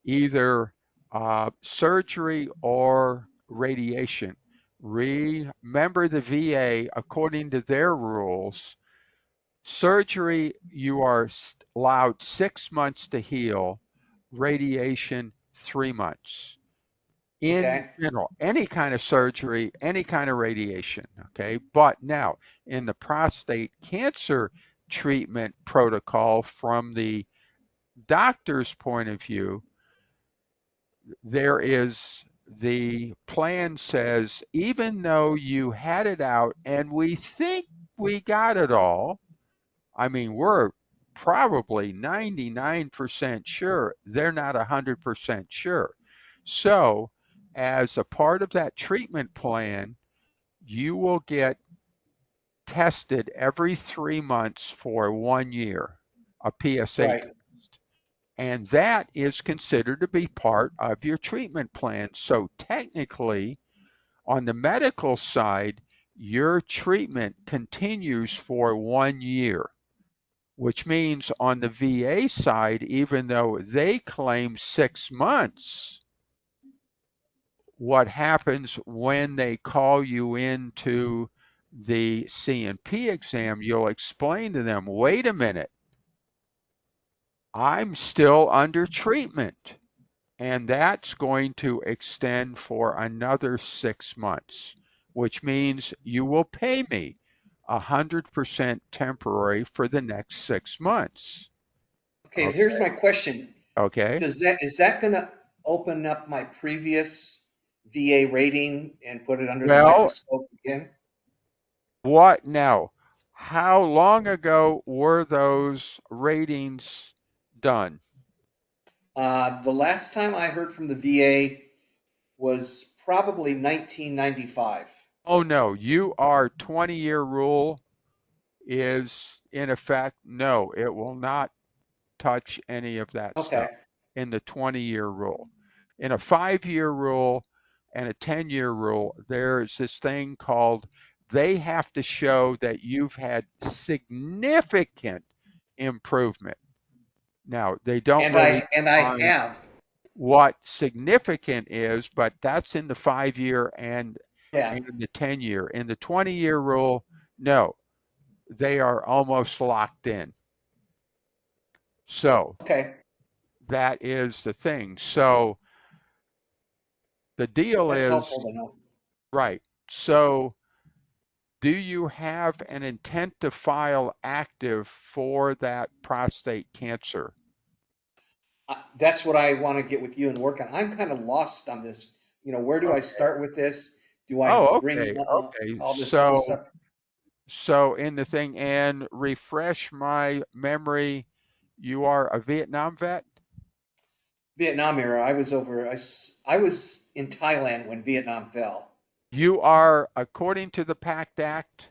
either surgery or radiation, remember the VA, according to their rules, surgery, you are allowed 6 months to heal, radiation, 3 months. In Okay. general, any kind of surgery, any kind of radiation, okay? But now, in the prostate cancer treatment protocol, from the doctor's point of view, the plan says, even though you had it out and we think we got it all, I mean, we're probably 99% sure, they're not 100% sure. So, as a part of that treatment plan, you will get tested every 3 months for 1 year, a PSA Right. test. And that is considered to be part of your treatment plan. So technically, on the medical side, your treatment continues for 1 year, which means on the VA side, even though they claim 6 months, what happens when they call you into the CNP exam, you'll explain to them, wait a minute, I'm still under treatment. And that's going to extend for another 6 months, which means you will pay me 100% temporary for the next 6 months. Okay, here's my question. Okay. Is that going to open up my previous VA rating and put it under the Well, microscope again? what now? How long ago were those ratings done? The last time I heard from the VA was probably 1995. Oh no, our 20-year rule is in effect. No, it will not touch any of that Okay. stuff in the 20-year rule. In a 5-year rule and a 10-year rule, there's this thing called, they have to show that you've had significant improvement. Now, they don't And really I define have. what significant is, but that's in the 5-year and Yeah. the 10-year. In the 20-year rule, no, they are almost locked in. So Okay. that is the thing. So the deal That's is, helpful to know. right. So do you have an intent to file active for that prostate cancer? That's what I want to get with you and work on. I'm kind of lost on this. Where do I start with this? Do I Oh, bring okay. Okay. all this other stuff? So in the thing, and refresh my memory, you are a Vietnam vet? Vietnam era. I was in Thailand when Vietnam fell. You are, according to the PACT Act,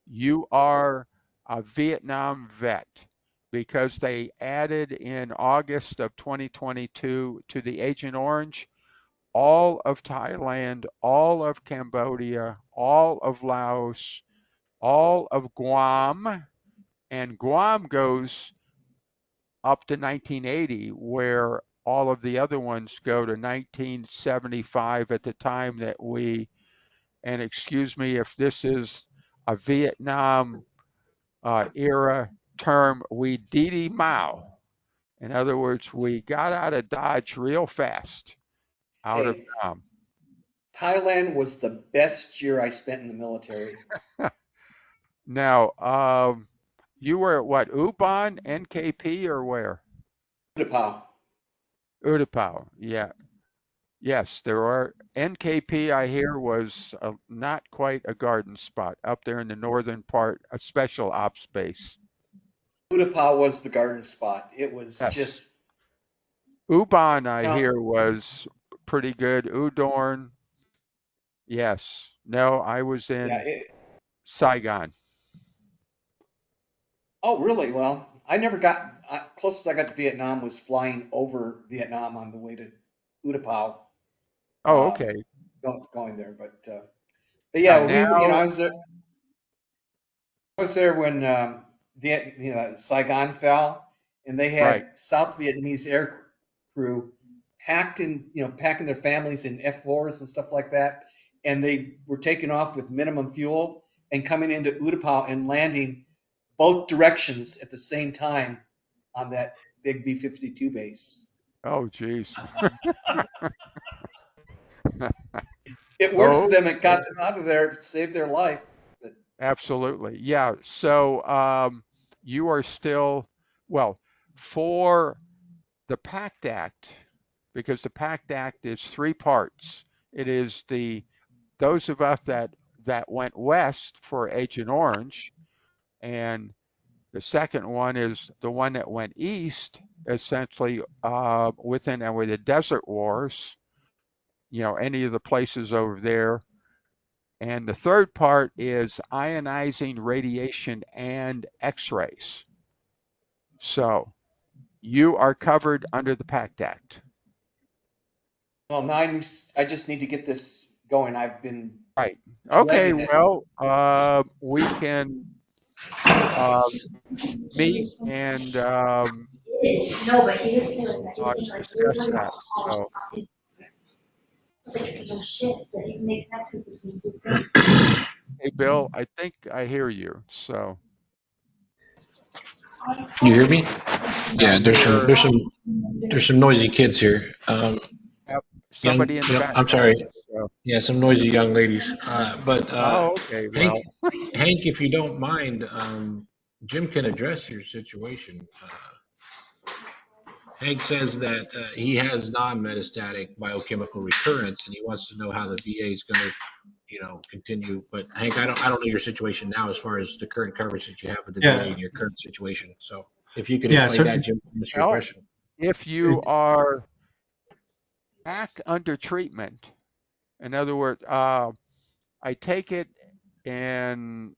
you are a Vietnam vet because they added in August of 2022 to the Agent Orange all of Thailand, all of Cambodia, all of Laos, all of Guam, and Guam goes up to 1980, where all of the other ones go to 1975 at the time that and excuse me if this is a Vietnam era term, we Didi Mao. In other words, we got out of Dodge real fast, out of Hey, Nam. Thailand was the best year I spent in the military. Now, you were at what, Ubon, NKP, or where? Utapao. Utapao, yeah. Yes, there are. NKP, I hear, was not quite a garden spot up there in the northern part, a special ops base. Utapao was the garden spot. It was Yes. just. Ubon, I No. hear, was pretty good. Udorn, yes. No, I was in Yeah. Saigon. Oh, really? Well, I never got. Closest I got to Vietnam was flying over Vietnam on the way to Utapao. Oh, okay. Going there, but Yeah, yeah, now, I was there. I was there when Saigon fell, and they right. had South Vietnamese air crew packing their families in F4s and stuff like that, and they were taking off with minimum fuel and coming into Utapao and landing both directions at the same time on that big B-52 base. Oh, geez. It worked for Oh, them. It got them out of there. It saved their life. But absolutely. Yeah. So you are still, well, for the PACT Act, because the PACT Act is three parts. It is those of us that went west for Agent Orange, and the second one is the one that went east, essentially within and with the Desert Wars, any of the places over there. And the third part is ionizing radiation and X-rays. So you are covered under the PACT Act. well, now I just need to get this going. I've been Right. Okay. dreading it. Well, we can meet and discuss that. So, hey, Bill, I think I hear you. So, You hear me? I Yeah, hear there's some noisy kids here. somebody in the I'm background. sorry. So, Yeah, some noisy young ladies. oh, okay. Hank, Well, Hank, if you don't mind, Jim can address your situation. Hank says that he has non-metastatic biochemical recurrence, and he wants to know how the VA is going to, continue. But Hank, I don't know your situation now as far as the current coverage that you have with the VA Yeah. and your current situation. So if you could Yeah. explain So that, Jim, that's your well, question. if you are back under treatment, in other words, I take it and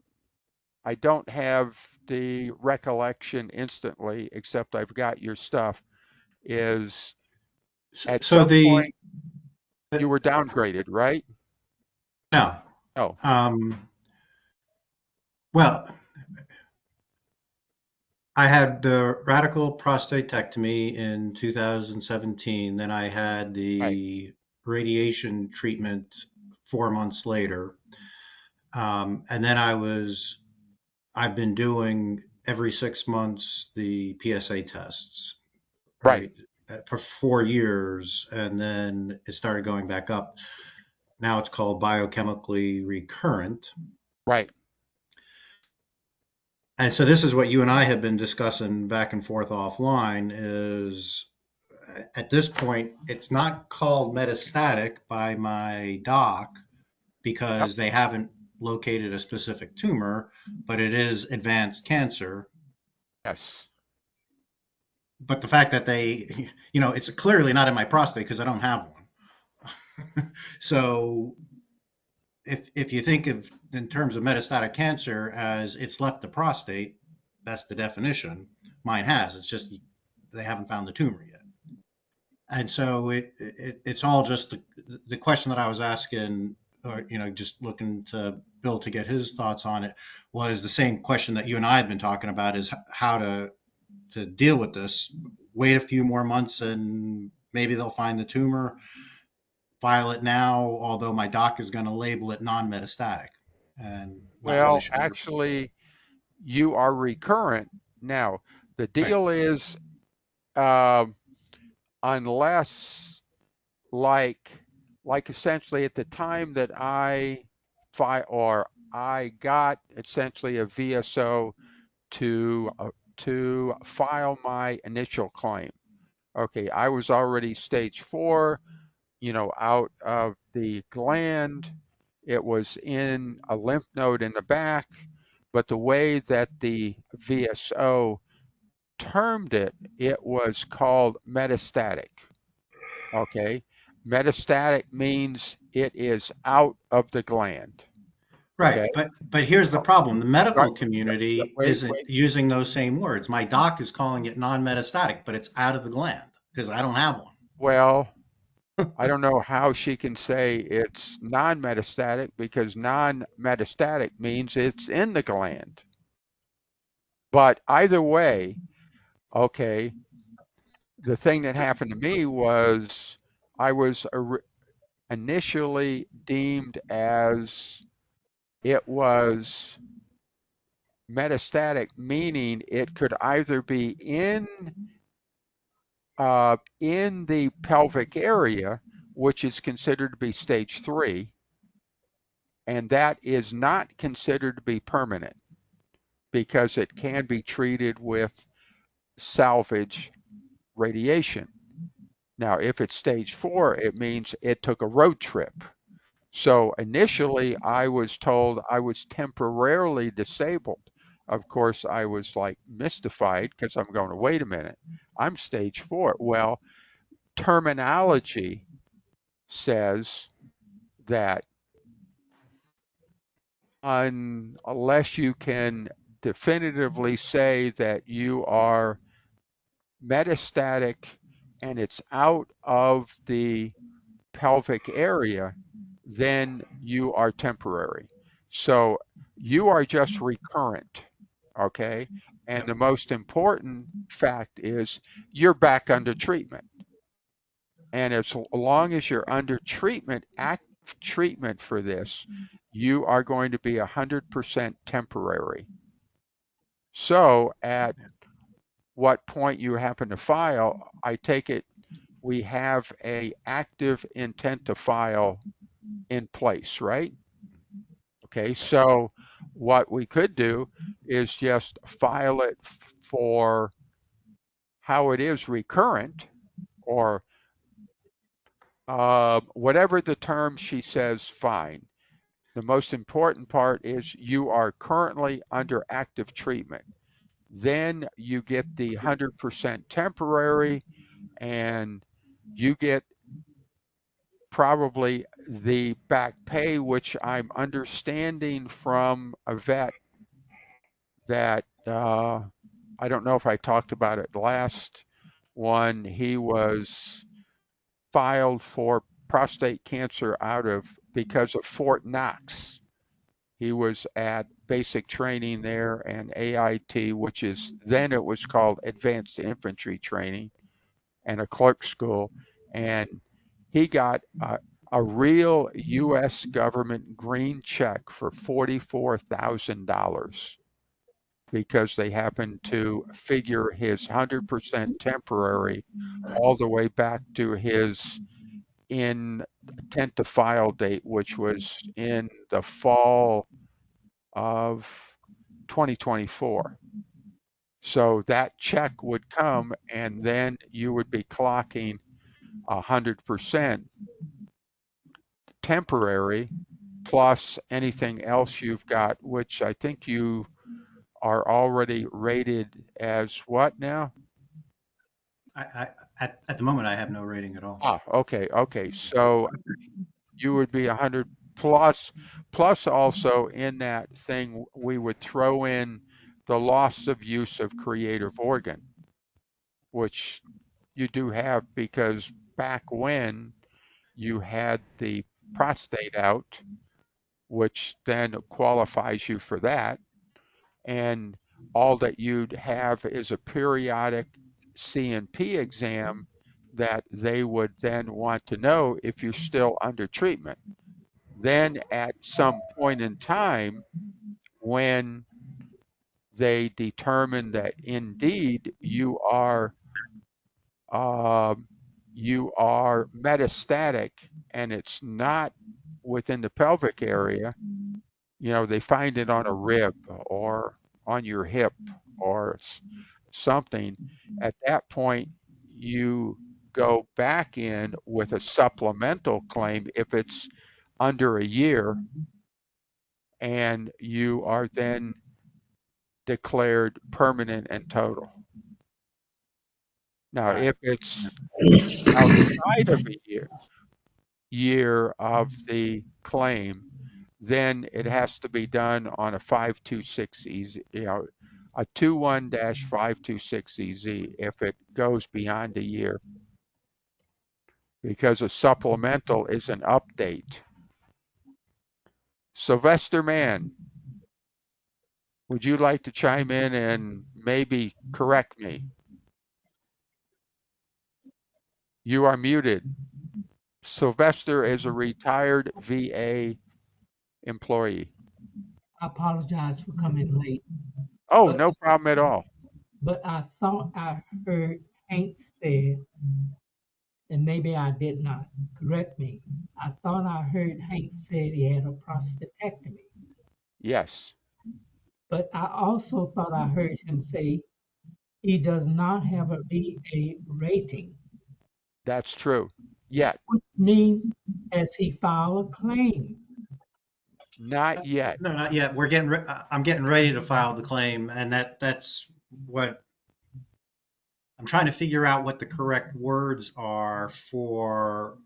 I don't have the recollection instantly, except I've got your stuff, is at so some the point you were downgraded, right? no. Oh, Well, I had the radical prostatectomy in 2017. Then I had right, the radiation treatment 4 months later. And then I've been doing every 6 months the PSA tests, right, right, for 4 years. And then it started going back up. Now it's called biochemically recurrent. right. And so this is what you and I have been discussing back and forth offline is at this point, it's not called metastatic by my doc Yep. because they haven't located a specific tumor, but it is advanced cancer. Yes. But the fact that it's clearly not in my prostate because I don't have one. So if you think of in terms of metastatic cancer as it's left the prostate, that's the definition. Mine has. It's just they haven't found the tumor yet. And so it's all just the question that I was asking, or just looking to Bill to get his thoughts on it, was the same question that you and I have been talking about: is how to deal with this. Wait a few more months and maybe they'll find the tumor. File it now, although my doc is going to label it non-metastatic. And Well, actually, you are recurrent. Now, the deal is, unless like essentially at the time that I got essentially a VSO to file my initial claim. Okay, I was already stage 4, out of the gland. It was in a lymph node in the back, but the way that the VSO termed it, it was called metastatic. Okay, metastatic means it is out of the gland. right, Okay, but here's the problem: the medical right. community Wait, isn't wait. using those same words. My doc is calling it non-metastatic, but it's out of the gland because I don't have one. Well, I don't know how she can say it's non-metastatic because non-metastatic means it's in the gland. But either way, okay, the thing that happened to me was I was initially deemed as it was metastatic, meaning it could either be in in the pelvic area, which is considered to be stage 3, and that is not considered to be permanent because it can be treated with salvage radiation. Now, if it's stage 4, it means it took a road trip. So initially, I was told I was temporarily disabled. Of course, I was like mystified because I'm going, wait a minute, I'm stage 4. Well, terminology says that unless you can definitively say that you are metastatic and it's out of the pelvic area, then you are temporary. So you are just recurrent, okay? And the most important fact is you're back under treatment. And as long as you're under treatment, active treatment for this, you are going to be 100% temporary. So at what point you happen to file, I take it we have a active intent to file in place, right? Okay, so what we could do is just file it for how it is recurrent, or whatever the term she says, fine. The most important part is you are currently under active treatment. Then you get the 100% temporary, and you get probably the back pay, which I'm understanding from a vet that I don't know if I talked about it last one. He was filed for prostate cancer because of Fort Knox. He was at basic training there and AIT, which is then it was called Advanced Infantry Training, and a clerk school. And he got a real U.S. government green check for $44,000 because they happened to figure his 100% temporary all the way back to his intent to file date, which was in the fall of 2024. So that check would come, and then you would be clocking 100% temporary plus anything else you've got, which I think you are already rated as what now? At the moment, I have no rating at all. Okay. So you would be 100 plus also in that thing, we would throw in the loss of use of creative organ, which you do have because back when you had the prostate out, which then qualifies you for that. And all that you'd have is a periodic C&P exam that they would then want to know if you're still under treatment. Then at some point in time, when they determine that indeed you are metastatic and it's not within the pelvic area, they find it on a rib or on your hip or something. At that point, you go back in with a supplemental claim if it's under a year, and you are then declared permanent and total. Now, if it's outside of a year of the claim, then it has to be done on a 526EZ, a 21-526EZ if it goes beyond a year, because a supplemental is an update. Sylvester Mann, would you like to chime in and maybe correct me? You are muted. Sylvester is a retired VA employee. I apologize for coming late. Oh, no problem at all. But I thought I heard Hank said, and maybe I did not, correct me. I thought I heard Hank said he had a prostatectomy, Yes, but I also thought I heard him say he does not have a VA rating, that's true. Yet, which means has he filed a claim? not yet. No, not yet. I'm getting ready to file the claim, and that's what I'm trying to figure out what the correct words are for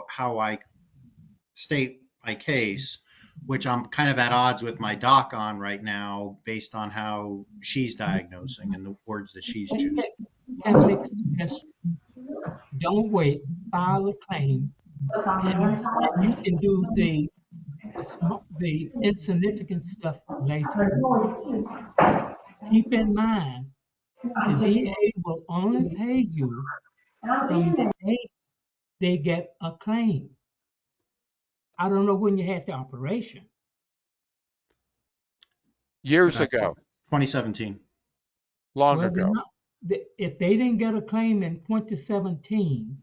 how I state my case, which I'm kind of at odds with my doc on right now based on how she's diagnosing and the words that she's choosing. Can I make a suggestion? Don't wait, file a claim, and you can do the insignificant stuff later. Keep in mind, the VA will only pay you from the date they get a claim. I don't know when you had the operation. Years ago, 2017. long Well, ago. if they didn't get a claim in 2017,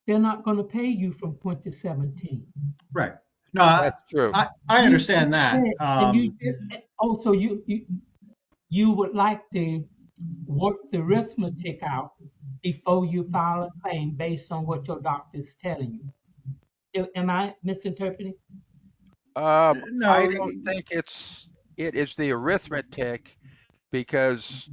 they're not going to pay you from 2017. Right. No, That's true. I understand that. And you just, also you would like to work the arithmetic out before you file a claim based on what your doctor's telling you. Am I misinterpreting? No, I don't think it is the arithmetic because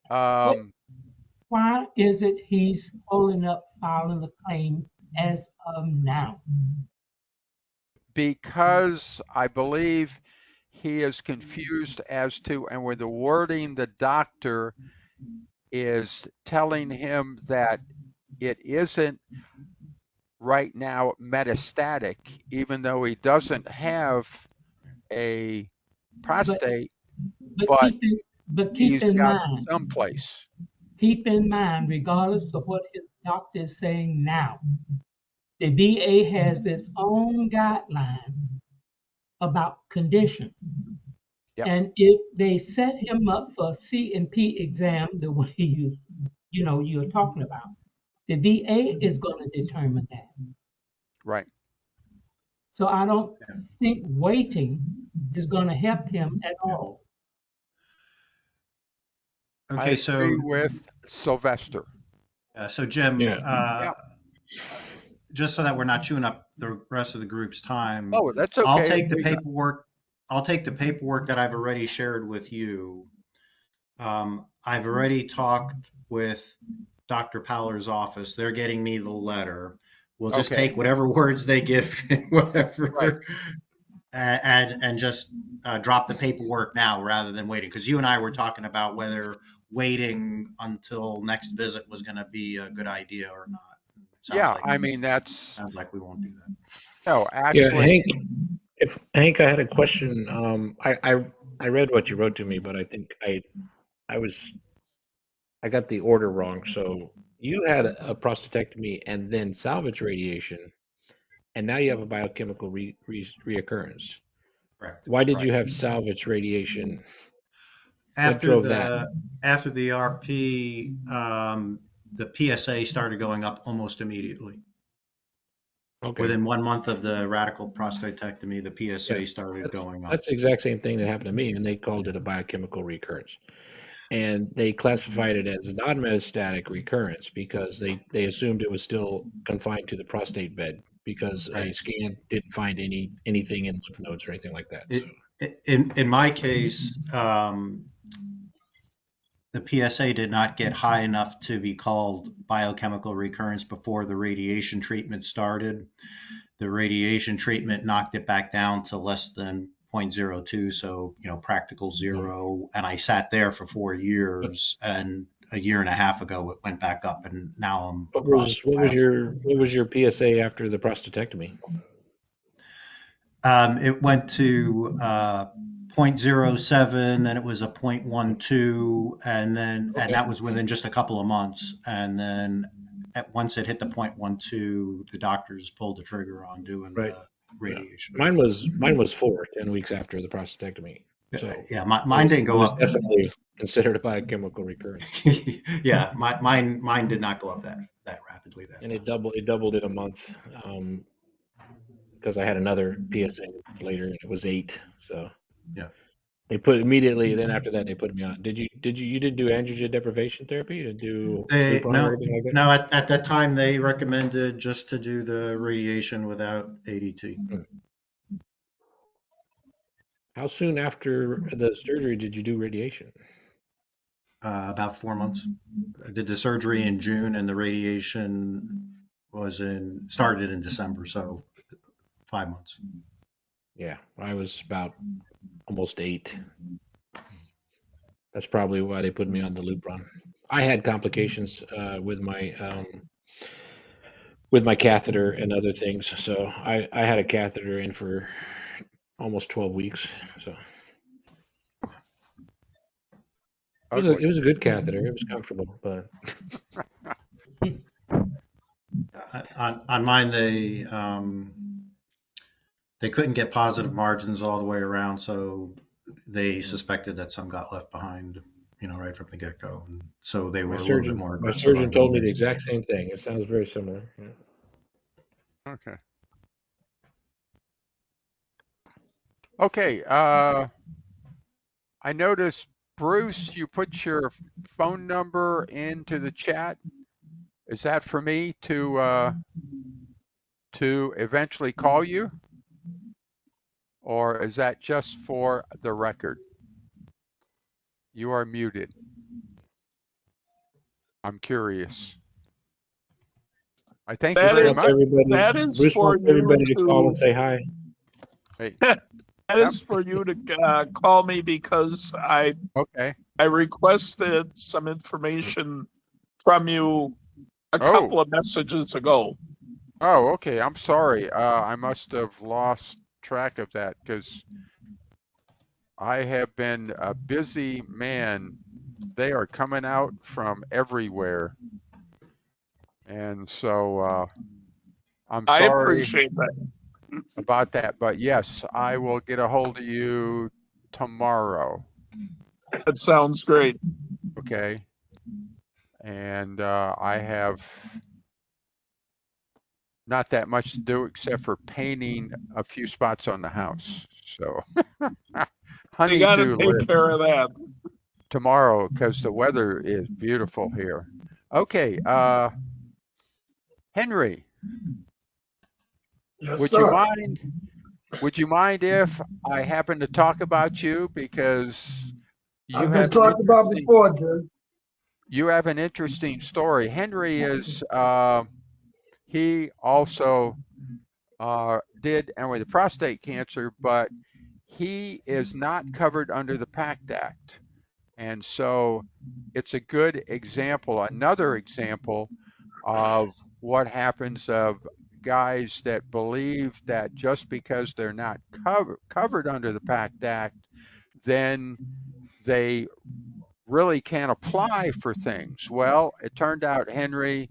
Why is it he's holding up filing the claim as of now? because I believe he is confused as to, and with the wording, the doctor is telling him that it isn't right now metastatic, even though he doesn't have a prostate, but keep he's in got mind, someplace. keep in mind, regardless of what his doctor is saying now, the VA has its own guidelines about condition. Yep. And if they set him up for a C&P exam the way you're talking about, the VA is going to determine that. Right. So I don't think waiting is going to help him at all. Okay, I so agree with Sylvester. so Jim, Yeah. just so that we're not chewing up the rest of the group's time, Oh, that's okay. I'll take the paperwork. I'll take the paperwork that I've already shared with you. I've already talked with Dr. Powler's office. They're getting me the letter. We'll just take whatever words they give, whatever, and just drop the paperwork now rather than waiting. Because you and I were talking about whether waiting until next visit was going to be a good idea or not. I mean, sounds like we won't do that. No, actually. Yeah, Hank, I had a question. I read what you wrote to me, but I think I got the order wrong. So you had a prostatectomy and then salvage radiation, and now you have a biochemical reoccurrence. Correct. Why did you have salvage radiation? After the RP, the PSA started going up almost immediately. Okay. Within 1 month of the radical prostatectomy, the PSA started going up. That's the exact same thing that happened to me, and they called it a biochemical recurrence. And they classified it as non-metastatic recurrence because they assumed it was still confined to the prostate bed because a scan didn't find anything in lymph nodes or anything like that. In my case, the PSA did not get high enough to be called biochemical recurrence before the radiation treatment started. The radiation treatment knocked it back down to less than 0.02, so practical zero. And I sat there for 4 years, and a year and a half ago it went back up, and now I'm. What was your PSA after the prostatectomy? It went to 0.07, then it was a 0.12, and then and that was within just a couple of months. And then once it hit the 0.12, the doctors pulled the trigger on doing the radiation. Mine was 10 weeks after the prostatectomy. So Yeah, mine didn't it go was up. definitely considered a biochemical recurrence. Yeah, mine did not go up that rapidly. And it doubled in a month because I had another PSA later, and it was 8. So yeah, they put immediately. Then after that, they put me on. You didn't do androgen deprivation therapy? You didn't do Lupron or anything like that? No. At that time, they recommended just to do the radiation without ADT. How soon after the surgery did you do radiation? About 4 months. I did the surgery in June, and the radiation started in December, so 5 months. Yeah, I was about almost 8. That's probably why they put me on the Lupron. I had complications with my catheter and other things, so I had a catheter in for almost 12 weeks. So it was a good catheter. It was comfortable, but on mine they couldn't get positive margins all the way around, so they suspected that some got left behind, right from the get-go, and so they were a little bit more my aggressive. surgeon told me the exact same thing. It sounds very similar. Yeah. Okay. Okay. I noticed, Bruce, you put your phone number into the chat. Is that for me to eventually call you? Or is that just for the record? You are muted. I'm curious. I thank you very much. That is Bruce for wants everybody you to call and say hi. Hey. That is for you to call me because I requested some information from you a couple of messages ago. Oh, okay. I'm sorry. I must have lost track of that because I have been a busy man. They are coming out from everywhere. And so I'm I sorry appreciate that. about that. But yes, I will get a hold of you tomorrow. That sounds great. Okay. And I have not that much to do except for painting a few spots on the house. So You got to take care of that tomorrow because the weather is beautiful here. Okay, Henry. Yes, would sir. you mind? Would you mind if I happen to talk about you because I've been talked about before, Jim. You have an interesting story. Henry is he also did and with prostate cancer, but he is not covered under the PACT Act. And so it's a good example, another example of what happens of guys that believe that just because they're not covered under the PACT Act, then they really can't apply for things. Well, it turned out Henry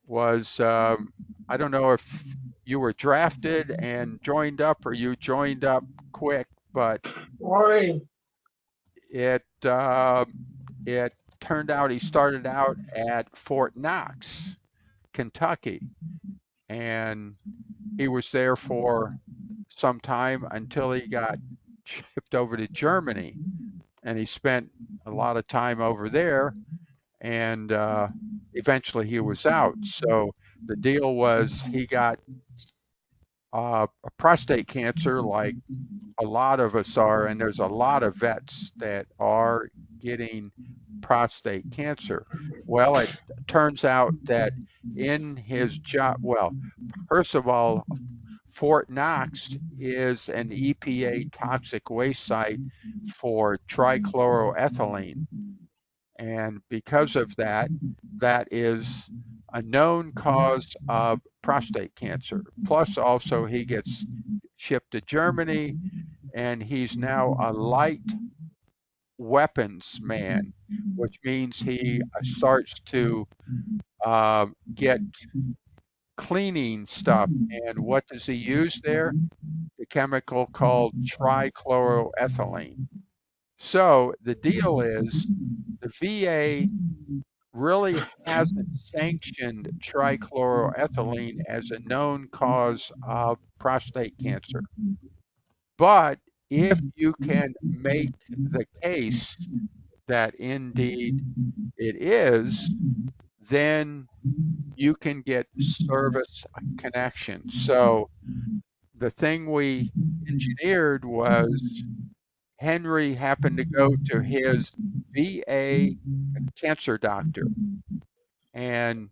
was, I don't know if you were drafted and joined up or you joined up quick, but it turned out he started out at Fort Knox, Kentucky, and he was there for some time until he got shipped over to Germany, and he spent a lot of time over there, and eventually he was out. So the deal was he got a prostate cancer like a lot of us are, and there's a lot of vets that are getting prostate cancer. Well, it turns out that in his job, well, first of all, Fort Knox is an EPA toxic waste site for trichloroethylene. And because of that, that is a known cause of prostate cancer. Plus, also, he gets shipped to Germany, and he's now a light weapons man, which means he starts to get cleaning stuff. And what does he use there? The chemical called trichloroethylene. So the deal is the VA really hasn't sanctioned trichloroethylene as a known cause of prostate cancer. But if you can make the case that indeed it is, then you can get service connection. So the thing we engineered was Henry happened to go to his VA cancer doctor, and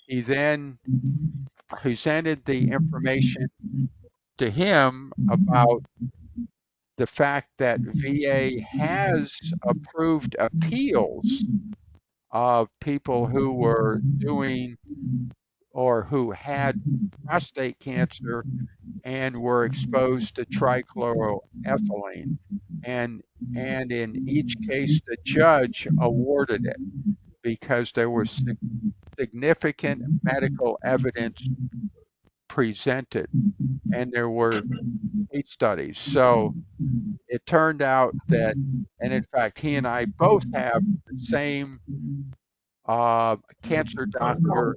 he then presented the information to him about the fact that VA has approved appeals of people who were doing or who had prostate cancer and were exposed to trichloroethylene. And in each case, the judge awarded it because there was significant medical evidence presented, and there were case studies. So it turned out that, and in fact, he and I both have the same cancer doctor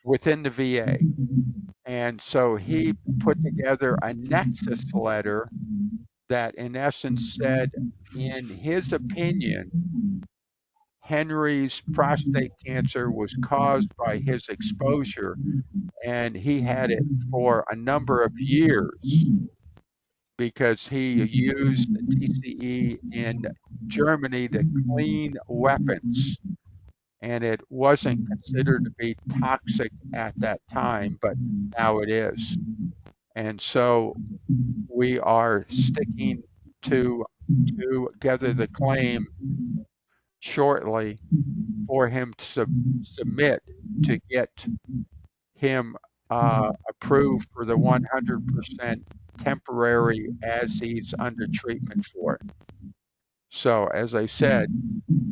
within the VA. And so he put together a nexus letter that in essence said, in his opinion, Henry's prostate cancer was caused by his exposure, and he had it for a number of years because he used the TCE in Germany to clean weapons, and it wasn't considered to be toxic at that time, but now it is. And so we are sticking together the claim shortly for him to submit to get him approved for the 100% temporary as he's under treatment for it. So as I said,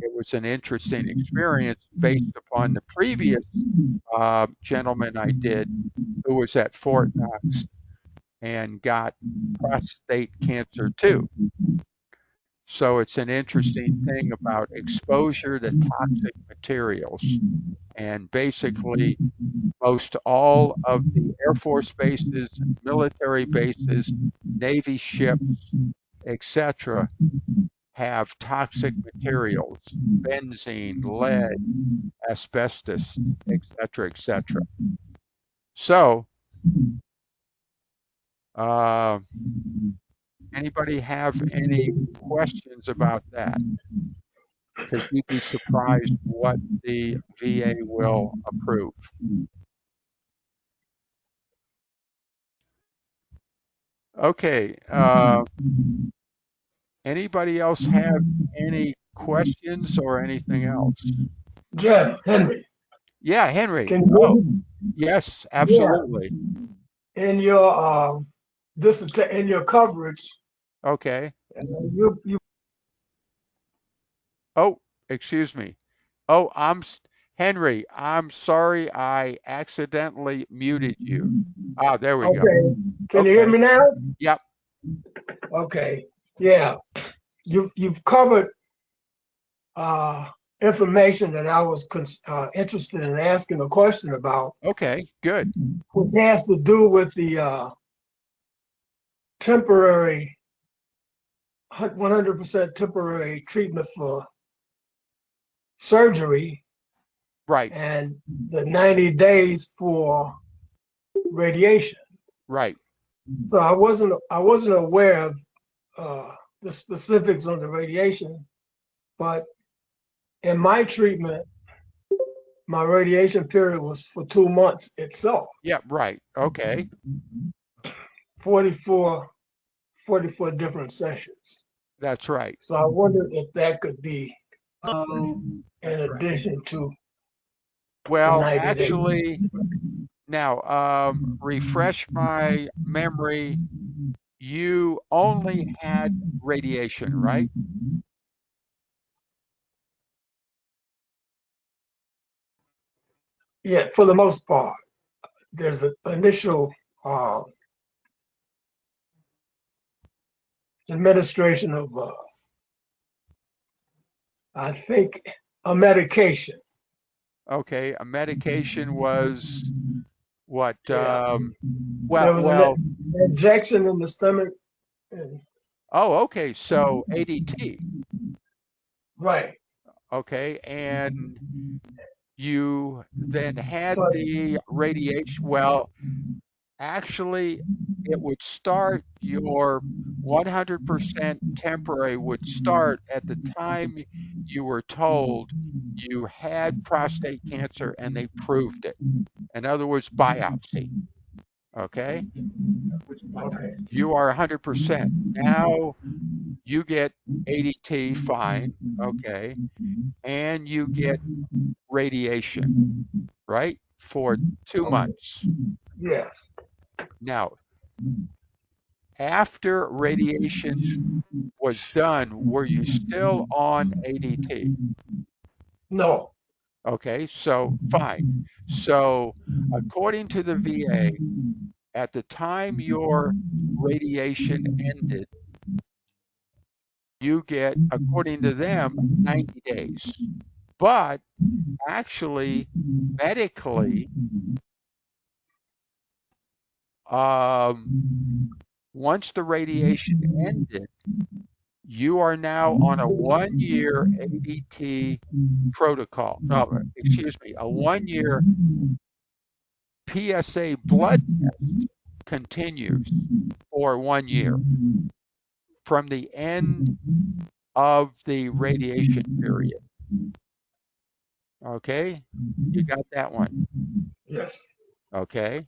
it was an interesting experience based upon the previous gentleman I did who was at Fort Knox and got prostate cancer too. So it's an interesting thing about exposure to toxic materials. And basically, most all of the Air Force bases, military bases, Navy ships, etc., have toxic materials, benzene, lead, asbestos, etc., etc. So, anybody have any questions about that? Because you'd be surprised what the VA will approve. Okay. Anybody else have any questions or anything else? Jeff, Henry. Yeah, Henry. Can you hear me? Yes, absolutely. Yeah. In your in your coverage. Okay. You. Oh, excuse me. Oh, Henry. I'm sorry, I accidentally muted you. Ah, there we go. Okay. Can you hear me now? Yep. Okay. Yeah. You've covered information that I was interested in asking a question about. Okay, good. Which has to do with the temporary, 100% temporary treatment for surgery. Right. And the 90 days for radiation. Right. So I wasn't aware of the specifics on the radiation, but in my treatment, my radiation period was for 2 months itself. Yeah, right. Okay. 44 different sessions. That's right. So I wondered if that could be in addition to. Well, actually, now refresh my memory. You only had radiation, right? Yeah, for the most part, there's an initial administration of, I think, a medication. Okay, a medication was what? Yeah. Well, There was well. an injection in the stomach. And, Oh, okay. So ADT. right. Okay, and you then had But the radiation. Well, actually, it would start your 100% temporary would start at the time you were told you had prostate cancer and they proved it. In other words, biopsy. Okay? okay. You are 100%. Now you get ADT, fine. Okay. And you get radiation, right? For 2 months. Yes. Now, after radiation was done, were you still on ADT? No. Okay, so fine. So, according to the VA, at the time your radiation ended, you get, according to them, 90 days. But actually, medically, once the radiation ended, you are now on a 1-year ADT protocol. No, excuse me, a 1-year PSA blood test continues for 1 year from the end of the radiation period. Okay, you got that one. Yes. Okay,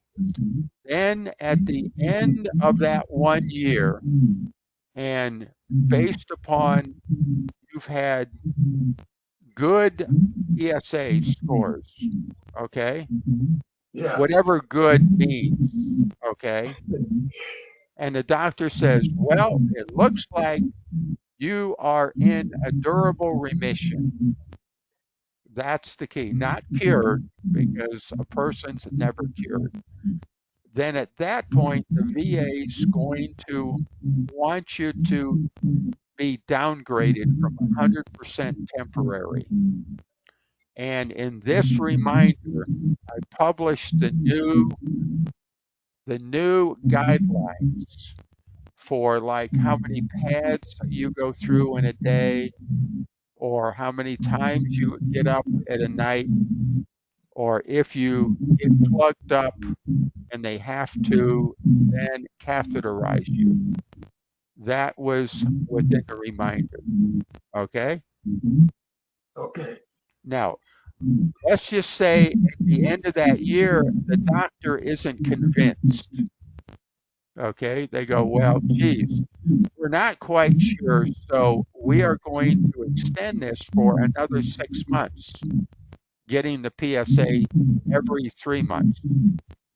then at the end of that 1 year, and based upon you've had good PSA scores, okay? Yeah. Whatever good means, okay? And the doctor says, well, it looks like you are in a durable remission. That's the key. Not cured, because a person's never cured. Then at that point, the VA is going to want you to be downgraded from 100% temporary. And in this reminder, I published the new guidelines for like how many pads you go through in a day, or how many times you get up at a night, or if you get plugged up and they have to then catheterize you. That was within the reminder. Okay? Okay. Now, let's just say at the end of that year, the doctor isn't convinced. Okay? They go, well, geez, we're not quite sure, so we are going to extend this for another 6 months, getting the PSA every 3 months.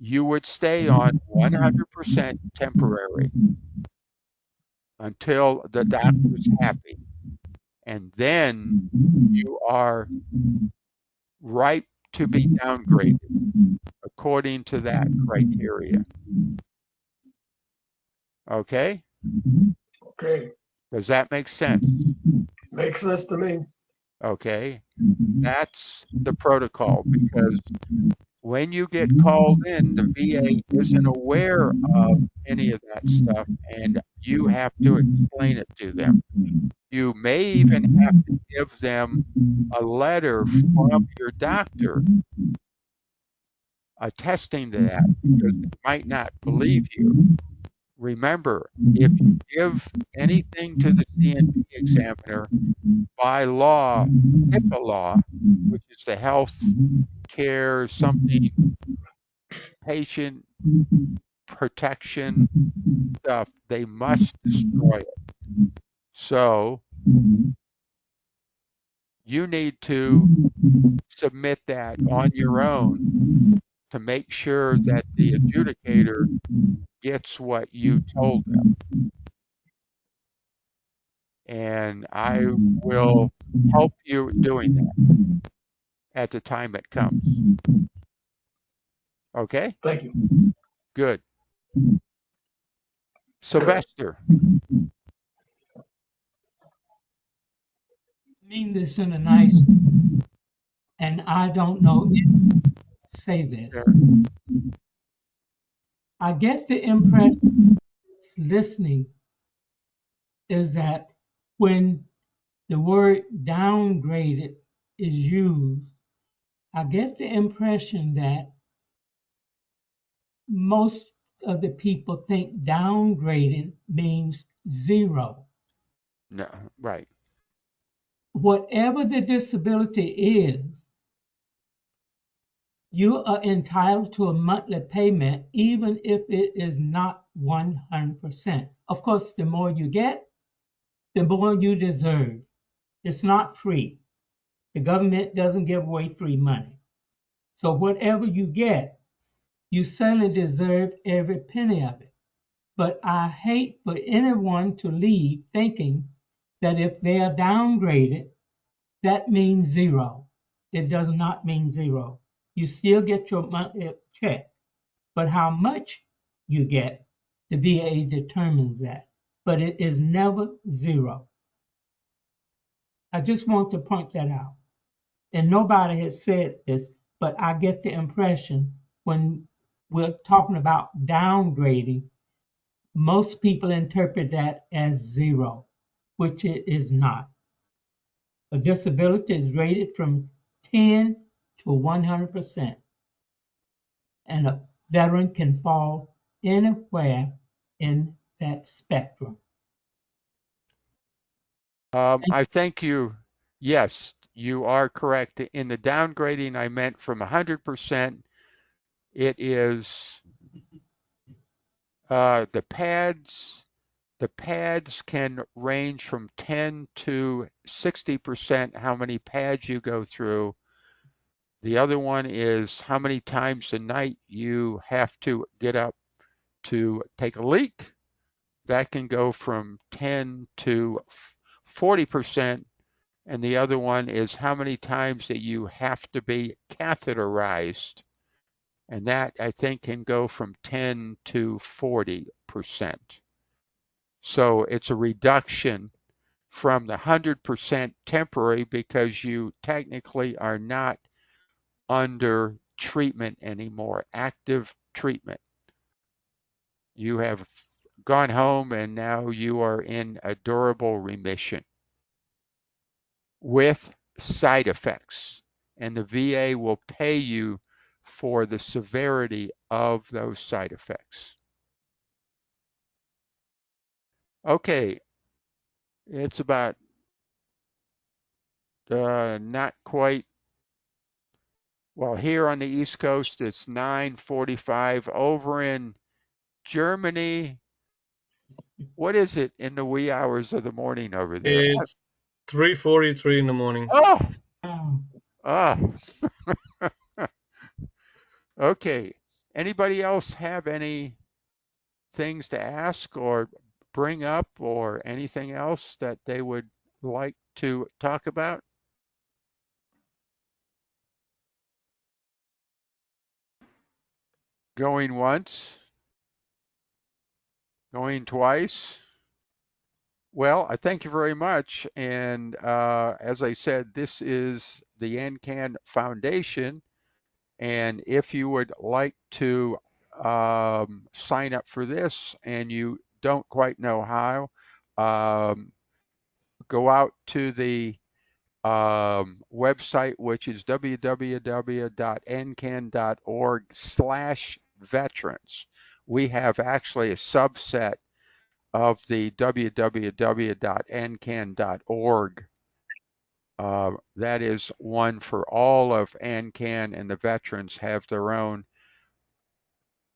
You would stay on 100% temporary until the doctor's happy. And then you are ripe to be downgraded according to that criteria. Okay? Okay. Does that make sense? Makes sense to me. Okay? That's the protocol, because when you get called in, the VA isn't aware of any of that stuff, and you have to explain it to them. You may even have to give them a letter from your doctor attesting to that, because they might not believe you. Remember, if you give anything to the CNP examiner, by law, HIPAA law, which is the health care something patient protection stuff, they must destroy it. So you need to submit that on your own to make sure that the adjudicator gets what you told them. And I will help you doing that at the time it comes. Okay? Thank you. Good. Sylvester. Mean this in a nice, and I don't know if say this. I get the impression listening is that when the word downgraded is used, I get the impression that most of the people think downgraded means zero. No, right. Whatever the disability is, you are entitled to a monthly payment even if it is not 100%. Of course, the more you get, the more you deserve. It's not free. The government doesn't give away free money. So whatever you get, you certainly deserve every penny of it. But I hate for anyone to leave thinking that if they are downgraded, that means zero. It does not mean zero. You still get your monthly check, but how much you get, the VA determines that. But it is never zero. I just want to point that out. And nobody has said this, but I get the impression when we're talking about downgrading, most people interpret that as zero, which it is not. A disability is rated from 10 to 100%, and a veteran can fall anywhere in that spectrum. I think yes, you are correct. In the downgrading, I meant from 100%, it is the pads can range from 10 to 60% how many pads you go through. The other one is how many times a night you have to get up to take a leak. That can go from 10 to 40%. And the other one is how many times that you have to be catheterized. And that, I think, can go from 10 to 40%. So it's a reduction from the 100% temporary because you technically are not under treatment anymore, active treatment. You have gone home and now you are in a durable remission with side effects, and the VA will pay you for the severity of those side effects. Okay, it's about not quite, well, here on the East Coast, it's 9:45. Over in Germany, what is it in the wee hours of the morning over there? It's 3:43 in the morning. Oh! Ah. Okay. Anybody else have any things to ask or bring up or anything else that they would like to talk about? Going once? Going twice? Well, I thank you very much. And as I said, this is the AnCan Foundation. And if you would like to sign up for this and you don't quite know how, go out to the website, which is www.ancan.org/veterans. We have actually a subset of the www.ancan.org. That is one for all of AnCan, and the veterans have their own.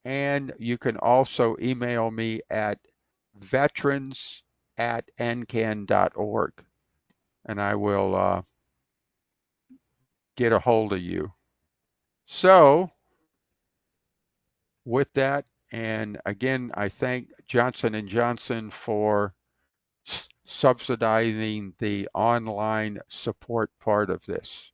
And you can also email me at veterans@ancan.org, and I will get a hold of you. So with that, and again, I thank Johnson & Johnson for subsidizing the online support part of this.